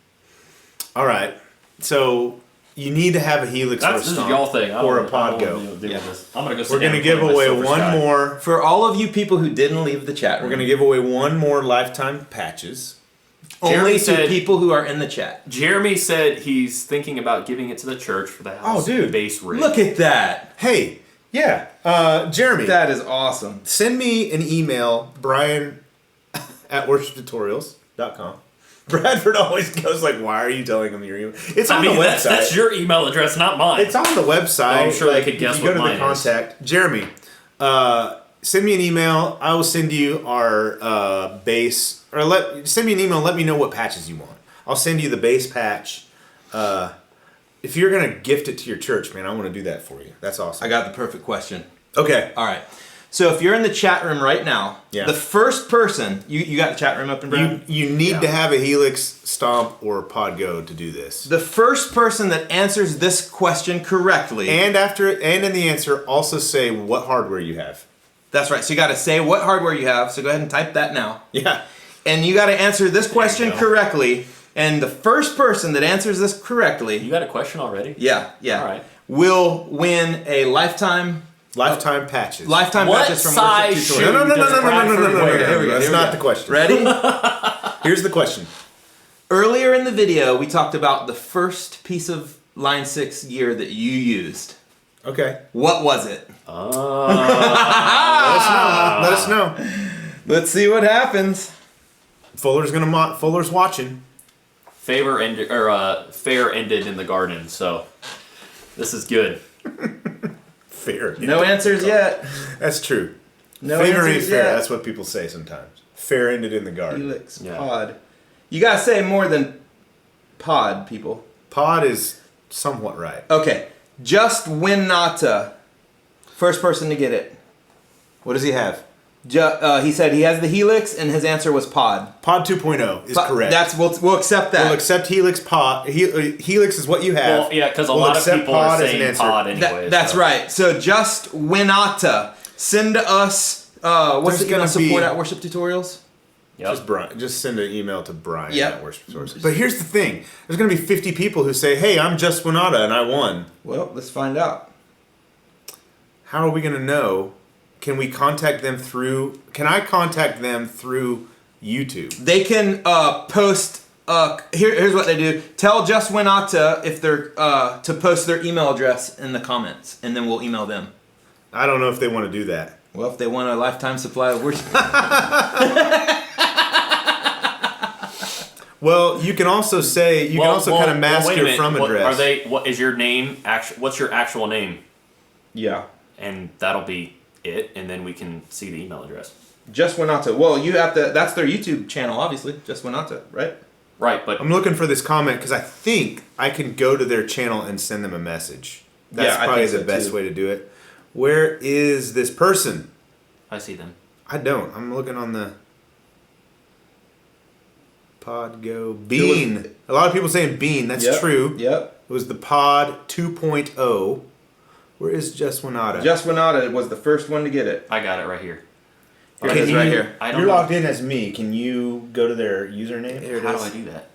All right. So you need to have a Helix or a stomp y'all thing. or a Podgo. I'm gonna go. We're gonna give away one more for all of you people who didn't leave the chat room. We're gonna give away one more lifetime patches. Only to people who are in the chat. Jeremy said he's thinking about giving it to the church for the house base rig. Look at that. Hey, yeah, Jeremy. That is awesome. Send me an email, Brian at worshiptutorials.com. Bradford always goes like, "Why are you telling him your email?" It's on the website. That's your email address, not mine. It's on the website. Well, I'm sure they could guess what mine is. You go to the contact. Jeremy, send me an email. I will send you our base, or send me an email and let me know what patches you want. I'll send you the base patch. If you're gonna gift it to your church, man, I want to do that for you. That's awesome. I got the perfect question. Okay. All right. So if you're in the chat room right now, the first person, you got the chat room up and Brad? You need to have a Helix, Stomp, or Podgo to do this. The first person that answers this question correctly. And in the answer, also say what hardware you have. That's right. So you got to say what hardware you have. So go ahead and type that now. Yeah. And you got to answer this question correctly. And the first person that answers this correctly. You got a question already? Yeah. All right. Will win a lifetime patches. Lifetime patches from Worship Tutorials. No. That's not the question. Ready? Here's the question. Earlier in the video, we talked about the first piece of Line 6 gear that you used. Okay. What was it? Let us know. Let's see what happens. Fuller's watching. Fair ended in the garden, so this is good. fair. No answers yet. That's true. No Favor ain't answers fair. yet. That's what people say sometimes. Fair ended in the garden. Helix Yeah. pod. You gotta say more than pod, people. Pod is somewhat right. Okay. Just Winata. First person to get it. What does he have? He said he has the Helix, and his answer was pod. Pod 2.0 is correct. We'll accept that. We'll accept Helix pod. Helix is what you have. Well, yeah, because a We'll lot of accept people pod are as an saying answer. pod anyway. That's right. So just Winata. Send to us. What's There's the email gonna be- support at Worship Tutorials? Yep. Just Brian. Just send an email to Brian Yep. at Worship Sources. But here's the thing: there's going to be 50 people who say, "Hey, I'm just Winata and I won." Well, let's find out. How are we going to know? Can we contact them through? Can I contact them through YouTube? They can post. Here's what they do. Tell Just Winata if they're to post their email address in the comments, and then we'll email them. I don't know if they want to do that. Well, if they want a lifetime supply of worship. Well, you can also say you can also kind of mask wait a your minute. from address. Are they? What is your name? What's your actual name? Yeah. And that'll be it, and then we can see the email address. Just Winata. Well, you have to. That's their YouTube channel, obviously. Just Winata, right? Right, but I'm looking for this comment because I think I can go to their channel and send them a message. That's Yeah, I probably think the so, best too. way to do it. Where is this person? I see them. I don't. I'm looking on the Podgo Bean. A lot of people saying Bean. That's Yep, true. Yep. It was the Pod 2.0. Where is Just Winata? Just Winata was the first one to get it. I got it right here. Here it is right here. I don't You're know. logged in as me. Can you go to their username? There it How is. do I do that?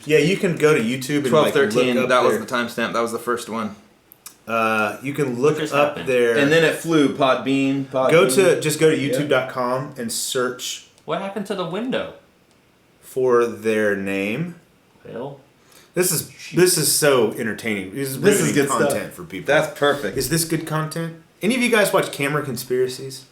Yeah, you can go to YouTube and like, look 1213. up That was their- the timestamp. That was the first one. You can look just up happened? their. And then it flew. Podbean. Just go to YouTube.com and search What happened to the window? for their name. Well, This is so entertaining. This is This is really good content stuff. for people. That's perfect. Is this good content? Any of you guys watch Camera Conspiracies?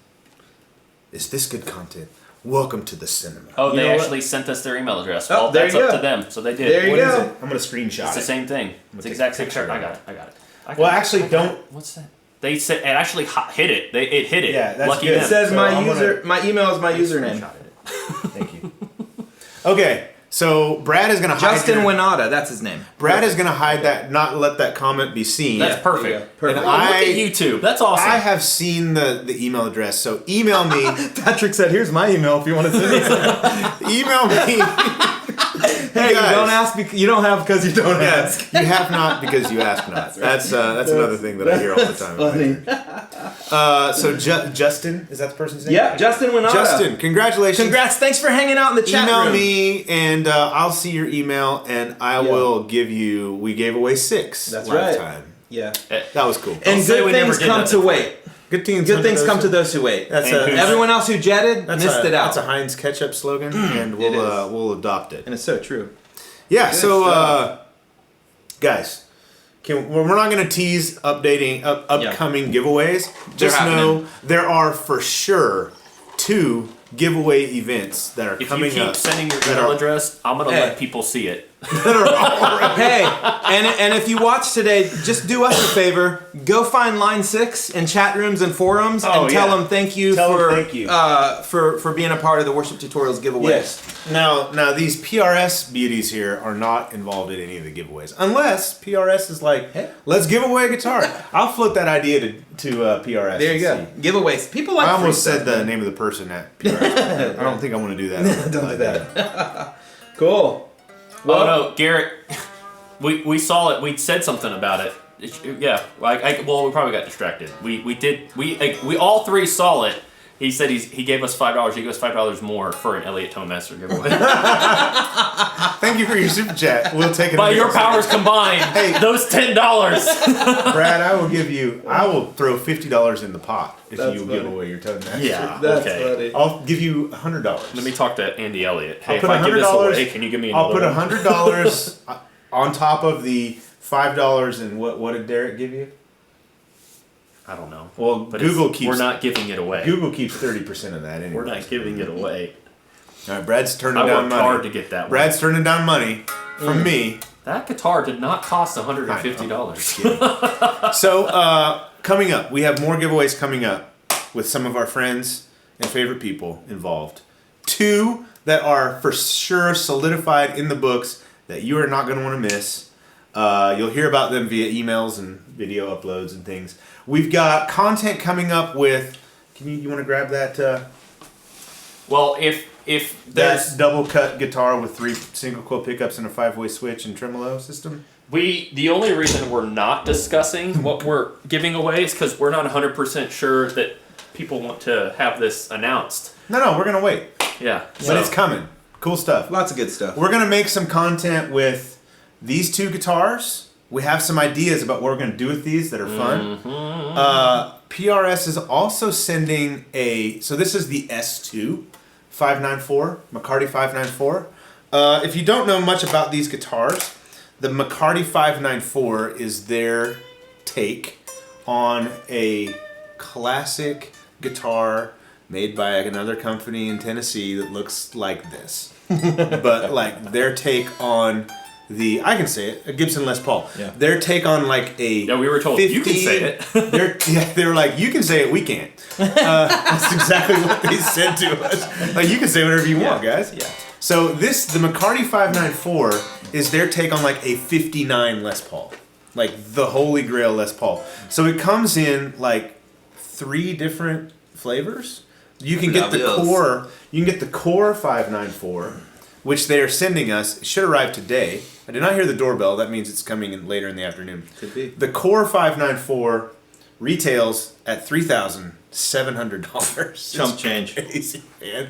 Is this good content? Welcome to the cinema. oh, You they know what? actually sent us their email address. Oh, Well, there that's you up go. to them, so they did. There you What is go. it? I'm gonna screenshot It's the it. same thing. It's take the exact a same picture thing. I of got it. it. I got it. Well, actually, don't. What's that? They said it actually hit it. It hit it. Yeah, that's Lucky good. them. It says So my I'm user. My email is my username. Screenshotted it. Thank you. Okay, so Brad is gonna hide. Justin your- Winata. That's his name. Brad is gonna hide that. Not let that comment be seen. That's Yeah, perfect. there you go. Perfect. And Oh, look I- at YouTube. That's awesome. I have seen the email address, so email me. Patrick said, "Here's my email if you want to send it." Email me. Hey, you guys. don't ask. You don't have because you don't ask. You have not because you ask not. That's another thing that I hear all the time. Funny. So Justin, is that the person's name? Yeah, Justin Winata. Justin, congratulations. Congrats! Thanks for hanging out in the chat Email room. me and I'll see your email and I will give you. We gave away 6 That's right. lifetime. Yeah. That was cool. And say good we never things did come that to before. wait. Good things. Good things come to those who wait. That's And who's- Everyone else who jetted missed it out. That's a Heinz ketchup slogan, and It is. we'll adopt it. And it's so true. Yeah. Good So, stuff. guys, we're not going to tease upcoming giveaways. Just happening. know there are for sure 2 giveaway events that are if you coming keep up. sending your that email are- address, I'm gonna Hey. let people see it. Hey, and if you watch today, just do us a favor. Go find Line 6 in chat rooms and forums and tell them thank you for being a part of the Worship Tutorials giveaways. Yes. Now these PRS beauties here are not involved in any of the giveaways, unless PRS is like, Hey. let's give away a guitar. I'll float that idea to PRS. There you and go. see. Giveaways. People like I almost free said stuff. the name of the person at PRS. I don't think I want to do that. Don't do that. Cool. Oh no, Garrett, we saw it. We said something about it. Yeah, well, we probably got distracted. We all 3 saw it. He said he gave us $5. He gave us $5 more for an Elliott Tone Master giveaway. Thank you for your super chat. We'll take it. By your powers combined, Hey. those $10. Brad, I will throw $50 in the pot if That's you funny. give away your Tone Master. Yeah, That's okay. funny. I'll give you $100. Let me talk to Andy Elliott. Hey, I'll if put I give this $100 away, can you give me I'll another put one? $100 on top of the $5 and what did Derek give you? I don't know. Well, But Google keeps we're not giving it away. Google keeps 30% of that anyway. We're not giving it away. All right, Brad's turning I down worked money. hard to get that one. Brad's turning down money from me. That guitar did not cost $150. So, coming up, we have more giveaways coming up with some of our friends and favorite people involved. 2 that are for sure solidified in the books that you are not going to want to miss. You'll hear about them via emails and video uploads and things. We've got content coming up with... You want to grab that? Well, if there's... That double cut guitar with 3 single coil pickups and a 5-way switch and tremolo system? The only reason we're not discussing what we're giving away is because we're not 100% sure that people want to have this announced. No, we're going to wait. Yeah. But it's coming. Cool stuff. Lots of good stuff. We're going to make some content with these 2 guitars. We have some ideas about what we're going to do with these that are fun. PRS is also sending so this is the S2 594, McCarty 594. If you don't know much about these guitars, the McCarty 594 is their take on a classic guitar made by another company in Tennessee that looks like this. But like their take on I can say it, a Gibson Les Paul. Yeah. Their take on like a... Yeah, we were told, you can say it. They were like, you can say it, we can't. That's exactly what they said to us. Like, you can say whatever you want, guys. Yeah. So the McCarty 594 is their take on like a 59 Les Paul. Like the holy grail Les Paul. So it comes in like 3 different flavors. You can get the core. You can get the core 594, which they are sending us. It should arrive today. I did not hear the doorbell. That means it's coming in later in the afternoon. Could be. The core 594 retails at $3,700. Chump change. Crazy, man.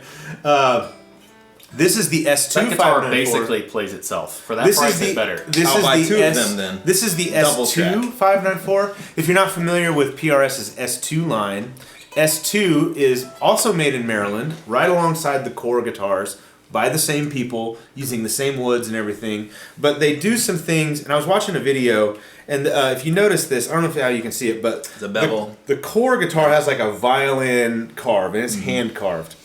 This is the S2 That guitar 594. basically plays itself. For that price, it's better. I'll buy 2 of them then. This is the Double S2 track. 594. If you're not familiar with PRS's S2 line, S2 is also made in Maryland, right alongside the core guitars, by the same people, using the same woods and everything. But they do some things, and I was watching a video, and if you notice this, I don't know how you can see it, but the bevel. The core guitar has like a violin carve, and it's hand carved.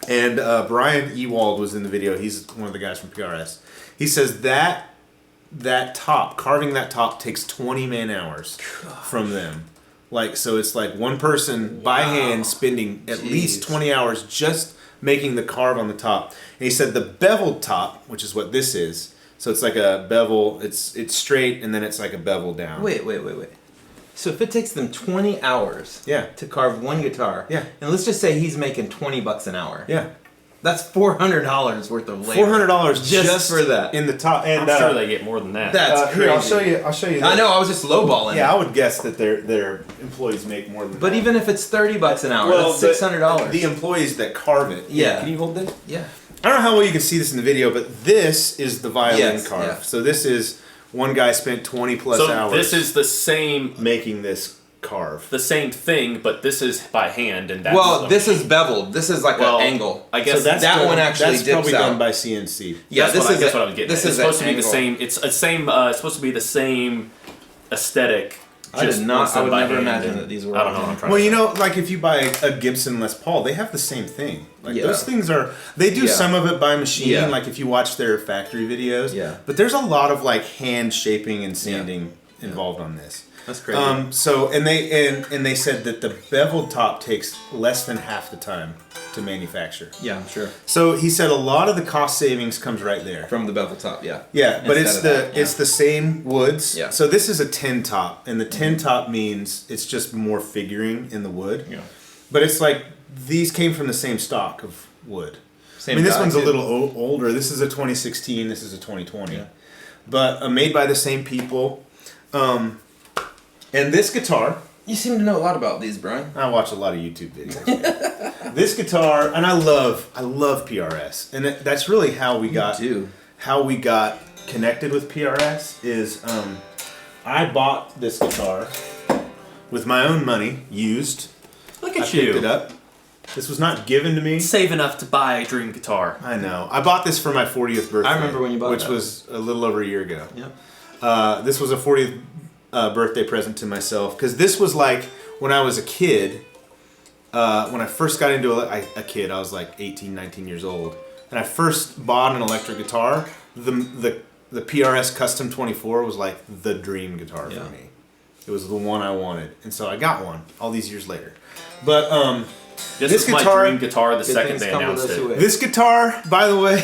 And Brian Ewald was in the video. He's one of the guys from PRS. He says that top, carving that top, takes 20 man-hours from them. Like, so it's like one person by hand spending at least 20 hours just making the carve on the top. And he said the beveled top, which is what this is, so it's like a bevel, it's straight and then it's like a bevel down. Wait. So if it takes them 20 hours to carve one guitar, and let's just say he's making $20 an hour. Yeah. That's $400 worth of labor. $400 just for that. in the top. And I'm sure they get more than that. That's crazy. Here, I'll show you. I know, I was just lowballing. Yeah, I would guess that their employees make more than But that. even if it's $30 an hour, that's $600. The employees that carve it. Yeah. Can you hold this? Yeah. I don't know how well you can see this in the video, but this is the violin carve. Yeah. So this is one guy spent 20 plus hours. This is the same making this carve. the same thing, but this is by hand and that's This is beveled. This is like an angle. I guess that one actually that's dips probably out. done by CNC. Yeah, that's what I was getting. This at. is It's supposed to be the angle. same. It's supposed to be the same aesthetic. I did not. I would by never hand, imagine and that these were. I don't know what I'm trying Well, to you say. know, like if you buy a Gibson Les Paul, they have the same thing. Like Yeah. those things are, they do some of it by machine, Yeah. like if you watch their factory videos. Yeah. But there's a lot of like hand shaping and sanding involved on this. That's crazy. So and they said that the beveled top takes less than half the time to manufacture. Yeah, I'm sure. So he said a lot of the cost savings comes right there. From the bevel top, yeah. Yeah, but Instead it's the same woods. Yeah. So this is a 10 top, and the 10 top means it's just more figuring in the wood. Yeah. But it's like these came from the same stock of wood. Same I mean, this die, one's too. a little older. This is a 2016. This is a 2020. Yeah. But made by the same people. And this guitar, You seem to know a lot about these, Brian. I watch a lot of YouTube videos. This guitar, and I love PRS, and that's really how we got connected with PRS. Is I bought this guitar with my own money, used. Look I at picked it you. up. This was not given to me. Save enough to buy a dream guitar. I know. I bought this for my 40th birthday. I remember when you bought which that. was a little over a year ago. Yep. This was a 40th birthday present to myself because this was like when I was a kid. When I first got into a kid, I was like 18, 19 years old, and I first bought an electric guitar. The the PRS Custom 24 was like the dream guitar for me. It was the one I wanted, and so I got one all these years later. But this is my dream guitar the second they announced it. This guitar, by the way,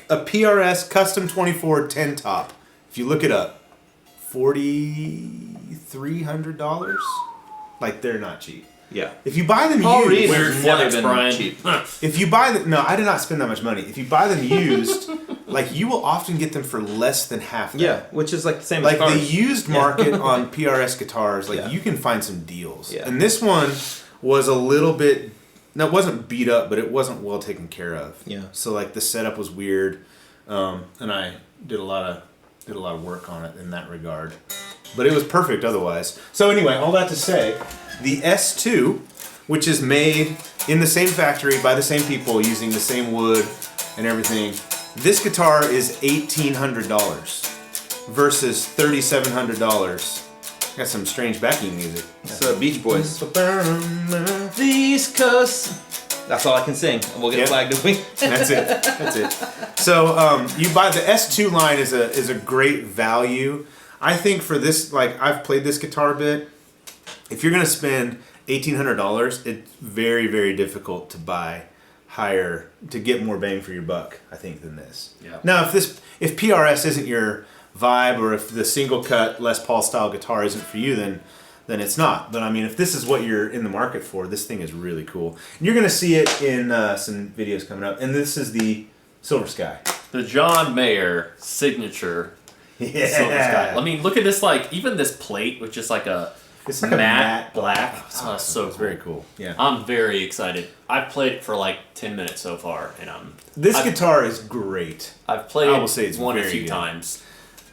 a PRS Custom 24 10 top. If you look it up, $4,300. Like, they're not cheap. Yeah. If you buy them used, weird flex, Brian. cheap. If you buy them, no, I did not spend that much money. If you buy them used, like, you will often get them for less than half that. Yeah, which is like the same like as cars. the used market on PRS guitars, like you can find some deals. Yeah. And this one was a little bit, no, it wasn't beat up, but it wasn't well taken care of. Yeah. So like the setup was weird, and I did a lot of work on it in that regard. But it was perfect otherwise. So anyway, all that to say, the S2, which is made in the same factory by the same people using the same wood and everything, this guitar is $1,800 versus $3,700. Got some strange backing music. It's Beach Boys. The East Coast. That's all I can sing. And we'll get flagged this week. That's it. That's it. So you buy the S2 line is a great value. I think for this, like, I've played this guitar a bit. If you're gonna spend $1,800, it's very, very difficult to buy higher to get more bang for your buck, I think, than this. Yeah. Now, if PRS isn't your vibe, or if the single cut Les Paul style guitar isn't for you, then it's not. But I mean, if this is what you're in the market for, this thing is really cool. And you're gonna see it in some videos coming up. And this is the Silver Sky. The John Mayer signature Silver Sky. I mean, look at this, like, even this plate, which is like it's like matte black. It's Oh, so it's very cool. Yeah. I'm very excited. I've played it for like 10 minutes so far, and This guitar is great. I've played I will say it's one a very few good. times.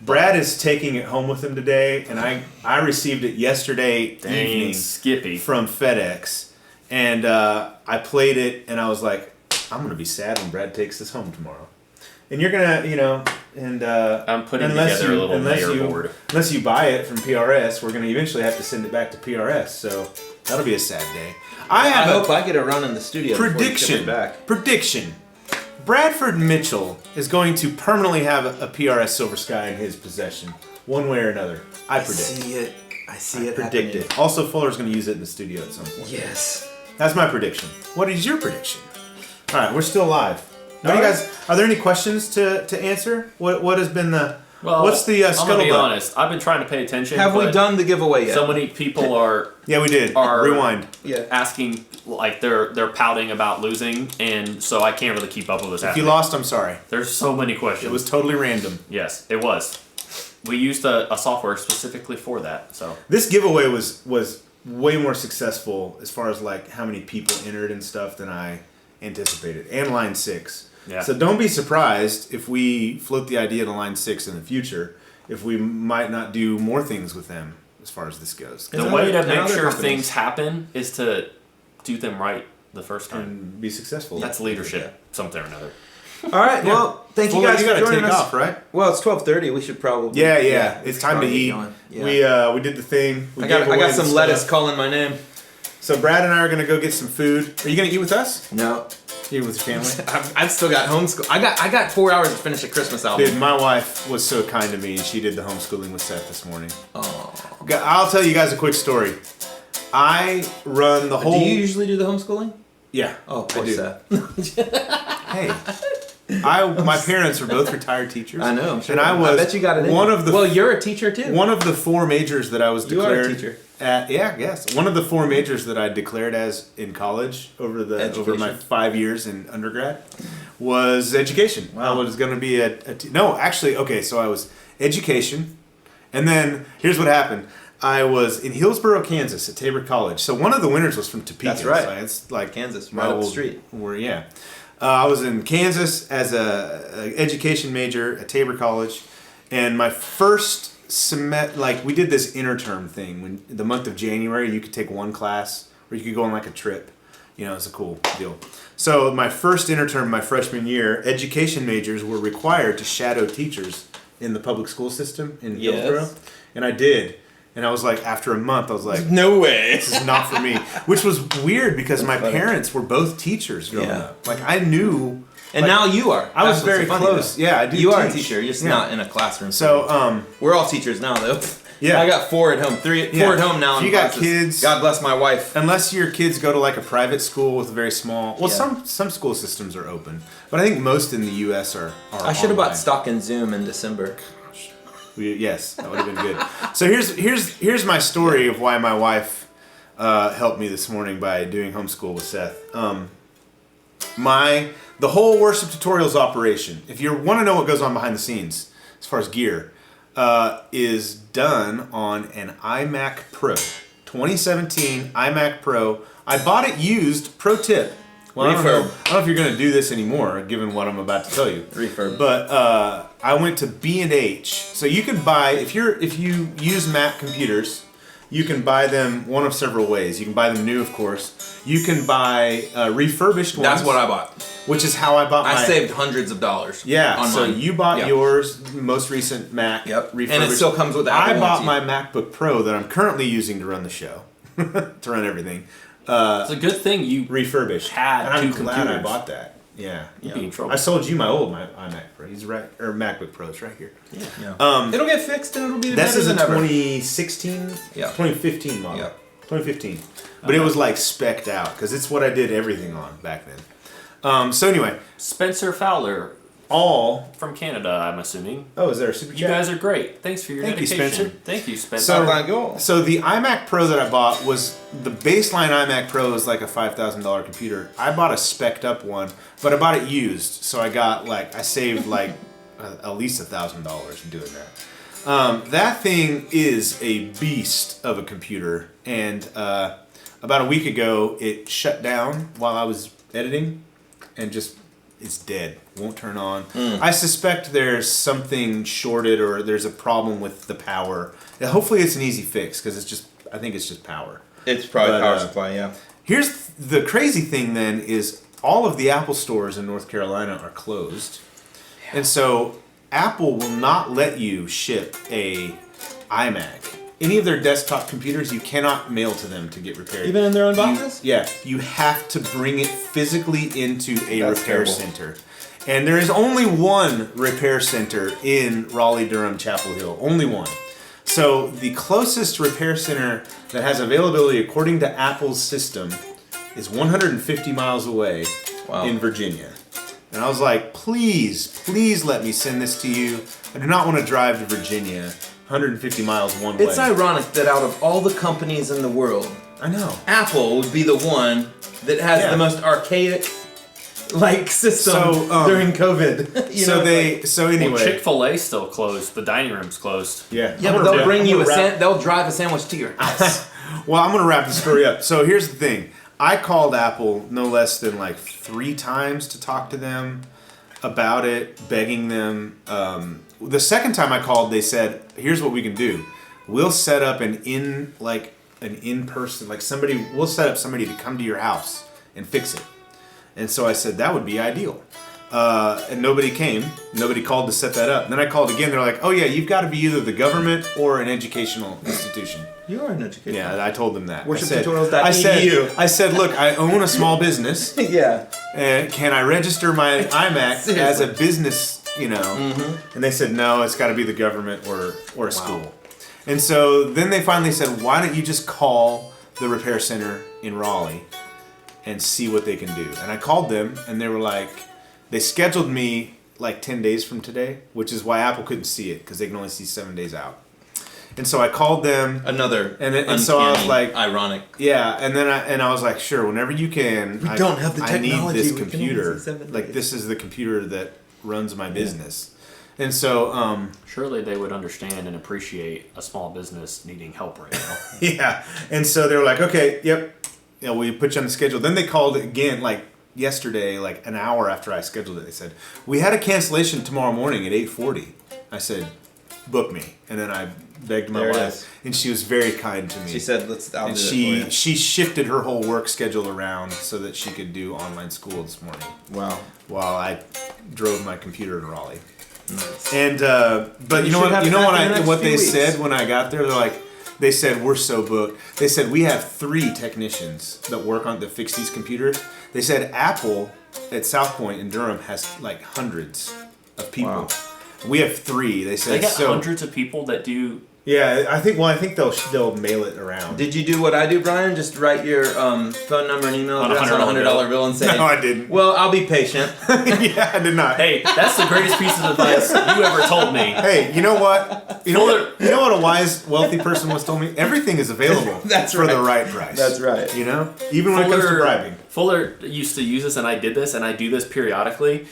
Brad is taking it home with him today, and I received it yesterday evening Skippy from FedEx, and I played it, and I was like, I'm gonna be sad when Brad takes this home tomorrow. And you're gonna, and I'm putting together a little layer board. Unless you buy it from PRS, we're gonna eventually have to send it back to PRS. So that'll be a sad day. I hope I get a run in the studio. Prediction. Prediction. Bradford Mitchell is going to permanently have a PRS Silver Sky in his possession, one way or another. I predict. I see it. Predict it. Also, Fuller's going to use it in the studio at some point. Yes. That's my prediction. What is your prediction? All right, we're still live. What do you guys? Are there any questions to answer? What has been the? Well, what's the I'm gonna be scuttlebutt? honest. I've been trying to pay attention. Have we but done the giveaway yet? So many people are. Yeah, we did. Rewind. Yeah. Asking, like, they're pouting about losing, and so I can't really keep up with what's If happening. you lost, I'm sorry. There's so many questions. It was totally random. Yes, it was. We used a software specifically for that. So This giveaway was way more successful as far as like how many people entered and stuff than I anticipated. And Line 6. Yeah. So don't be surprised if we float the idea to Line 6 in the future, if we might not do more things with them as far as this goes. the way to make sure things happen is to do them right the first time. And be successful. That's leadership, something or another. All right. Well, thank you Fuller, guys you for gotta joining take us. off, right? Well, it's 12:30. We should probably. Yeah. It's time to probably eat. going. Yeah. We did the thing. We I gave away got the some stuff. lettuce calling my name. So Brad and I are gonna go get some food. Are you gonna eat with us? No. Eat with your family? I've still got homeschool. I got 4 hours to finish a Christmas album. Dude, my wife was so kind to me, and she did the homeschooling with Seth this morning. Oh. I'll tell you guys a quick story. I run the whole. Do you usually do the homeschooling? Yeah. Oh, I poor do. Seth. Hey. My parents are both retired teachers. I know. I'm sure. And I bet you got it in. one of the. Well, you're a teacher too. One of the 4 majors that I was You declared. are a teacher. Yes. One of the 4 majors that I declared as in college over my 5 years in undergrad was education. Wow. I was going to be so I was education, and then here's what happened. I was in Hillsboro, Kansas at Tabor College. So one of the winners was from Topeka. That's right. So it's like Kansas, my right up the old- street. I was in Kansas as a education major at Tabor College, and my first we did this interterm thing. When the month of January, you could take one class, or you could go on like a trip. It's a cool deal. So my first interterm, my freshman year, education majors were required to shadow teachers in the public school system in Hillsboro, and I did. And I was like, after a month, I was like, No way. this is not for me. Which was weird because my parents were both teachers growing up. Like, I knew And now you are. I was That's what's very so funny, close. though. Yeah, I do. You are a teach. teacher. You're just Yeah. not in a classroom. So we're all teachers now, though. Yeah. I got 4 at home. 4 at home now. If you in got classes. kids, God bless my wife. unless your kids go to like a private school with a very small. Well, Yeah. some school systems are open, but I think most in the U.S. are. I should have online. bought stock in Zoom in December. Yes, that would have been good. So here's my story of why my wife helped me this morning by doing homeschool with Seth. The whole worship tutorials operation, if you want to know what goes on behind the scenes as far as gear, is done on an iMac Pro, 2017 iMac Pro. I bought it used. Pro tip. Well, I don't know if you're going to do this anymore, given what I'm about to tell you. Refurb. But I went to B&H. So you can buy, if you use Mac computers, you can buy them one of several ways. You can buy them new, of course. You can buy refurbished ones. That's what I bought. Which is how I bought my... I saved hundreds of dollars. Yeah, on so mine. you bought Yep. yours, most recent Mac. Yep. Refurbished. And it still comes with the Apple I bought warranty. my MacBook Pro that I'm currently using to run the show, to run everything. It's a good thing you Refurbished. had and I'm two glad I computers. bought that. Yeah. You'd be in trouble. I sold you my old iMac Pro. He's right, or MacBook Pro. It's right here. Yeah. It'll get fixed and it'll be This better is a than ever. 2016, Yeah. 2015 model. Yeah. 2015. But it was like specced out because it's what I did everything on back then. So anyway, Spencer Fowler all. from Canada, I'm assuming. Oh, is there a super You chat? guys are great. Thanks for your Thank you, dedication. Spencer. Thank you, Spencer. So the iMac Pro that I bought was the baseline iMac Pro is like a $5,000 computer. I bought a spec'd up one, but I bought it used, so I saved like at least $1,000 doing that. That thing is a beast of a computer, and about a week ago it shut down while I was editing, and just it's dead, won't turn on. I suspect there's something shorted or there's a problem with the power. Yeah, hopefully it's an easy fix because I think it's just power. It's probably But, power supply, yeah. Here's the crazy thing then is all of the Apple stores in North Carolina are closed. And so Apple will not let you ship a iMac. Any of their desktop computers you cannot mail to them to get repaired. Even in their own boxes? Yeah, you have to bring it physically into a That's repair terrible. center. And there is only one repair center in Raleigh, Durham, Chapel Hill. Only one. So the closest repair center that has availability according to Apple's system is 150 miles away in Virginia. And I was like, please let me send this to you. I do not want to drive to Virginia 150 miles one way. It's ironic that out of all the companies in the world, I know. Apple would be the one that has the most archaic system during COVID. So anyway. Well, Chick-fil-A still closed. The dining room's closed. Yeah. Yeah, but they'll bring you they'll drive a sandwich to your house. Well, I'm going to wrap the story up. So here's the thing. I called Apple no less than 3 times to talk to them about it, begging them. The second time I called, they said, "Here's what we can do. We'll set up an in-person, we'll set up somebody to come to your house and fix it." And so I said, that would be ideal. And nobody came. Nobody called to set that up. And then I called again. They're like, "Oh yeah, you've got to be either the government or an educational institution." You are an educator. Yeah, I told them that. Worshiptutorials.edu. I said, look, I own a small business. Yeah. And can I register my iMac as a business, And they said, no, it's got to be the government or a school. And so then they finally said, why don't you just call the repair center in Raleigh and see what they can do? And I called them, and they were like, they scheduled me 10 days from today, which is why Apple couldn't see it, because they can only see 7 days out. And so I called them. And so I was like, ironic. Yeah, and then I was like, sure, whenever you can. We don't have the technology. I need this We can computer. only see 7 days. This is the computer that runs my business. And so surely they would understand and appreciate a small business needing help right now. yeah. And so they were like, okay, yep. We put you on the schedule. Then they called again yesterday, an hour after I scheduled it. They said, "We had a cancellation tomorrow morning at 8:40. I said, "Book me." And then I begged my wife, and she was very kind to me. She said, I'll do it for you. She shifted her whole work schedule around so that she could do online school this morning. Wow. While I drove my computer to Raleigh. Nice. And but you know what they said when I got there? They said, we're so booked. They said, we have 3 technicians that work on to fix these computers. They said Apple at South Point in Durham has like hundreds of people. Wow. We have 3. They said They got so. hundreds of people that do. Yeah, I think they'll mail it around. Did you do what I do, Brian? Just write your phone number and email address on a $100 bill and say, No, I didn't. Well, I'll be patient. Yeah, I did not. Hey, that's the greatest piece of advice you ever told me. Hey, you know what? You know what a wise, wealthy person once told me? Everything is available That's for the right. right price. That's right. You know? Even when it comes to bribing. Fuller used to use this, and I did this, and I do this periodically.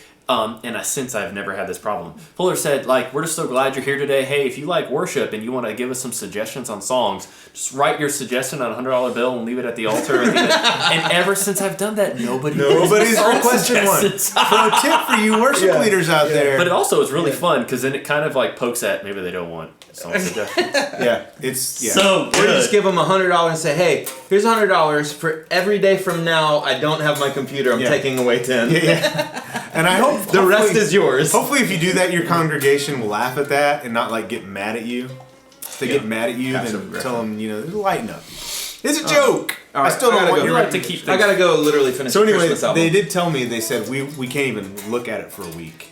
Since I've never had this problem. Fuller said, like, we're just so glad you're here today. Hey, if you like worship and you want to give us some suggestions on songs, just write your suggestion on a $100 bill and leave it at the altar. And ever since I've done that, nobody's requested one. So a tip for you worship leaders out there. But it also is really fun because then it kind of like pokes at maybe they don't want song suggestions. So Or good. you just give them $100 and say, hey, here's $100 for every day from now. I don't have my computer. I'm taking away 10. Yeah. And I hope The rest is yours. Hopefully, if you do that, your congregation will laugh at that and not like get mad at you. If they get mad at you, then tell them, lighten up. It's a joke. All right, I still don't want You you like to keep things. I gotta go literally finish So the anyway, Christmas album. they did tell me. They said we can't even look at it for a week.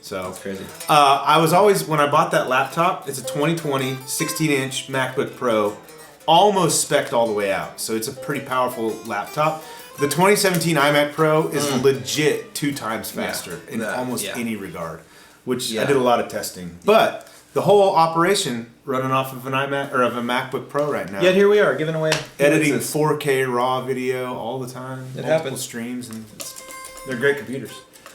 So That's crazy. I was always, when I bought that laptop, it's a 2020 16-inch MacBook Pro, almost spec'd all the way out. So it's a pretty powerful laptop. The 2017 iMac Pro is legit 2 times faster in almost any regard, which I did a lot of testing. But the whole operation running off of an iMac or of a MacBook Pro right now. Yet here we are, giving away Editing Helixes. 4K raw video all the time. It multiple happens. streams, and they're great computers.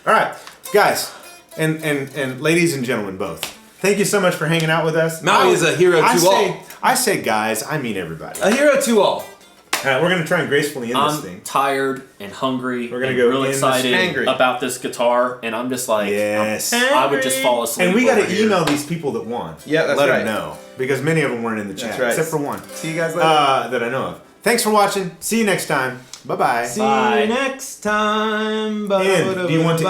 All right, guys, and ladies and gentlemen both. Thank you so much for hanging out with us. Maui is a hero to all. I say guys, I mean everybody. A hero to all. All right, we're gonna try and gracefully end this thing. I'm tired and hungry. We're gonna and go real in this excited angry. about this guitar, and I'm just like, Yes. I would just fall asleep. And we got over to here. email these people that won. Yeah, that's Let right. them know. Because many of them weren't in the chat. That's right. Except for one. See you guys later. That I know of. Thanks for watching. See you next time. Bye-bye. See Bye. you next time. And do you want to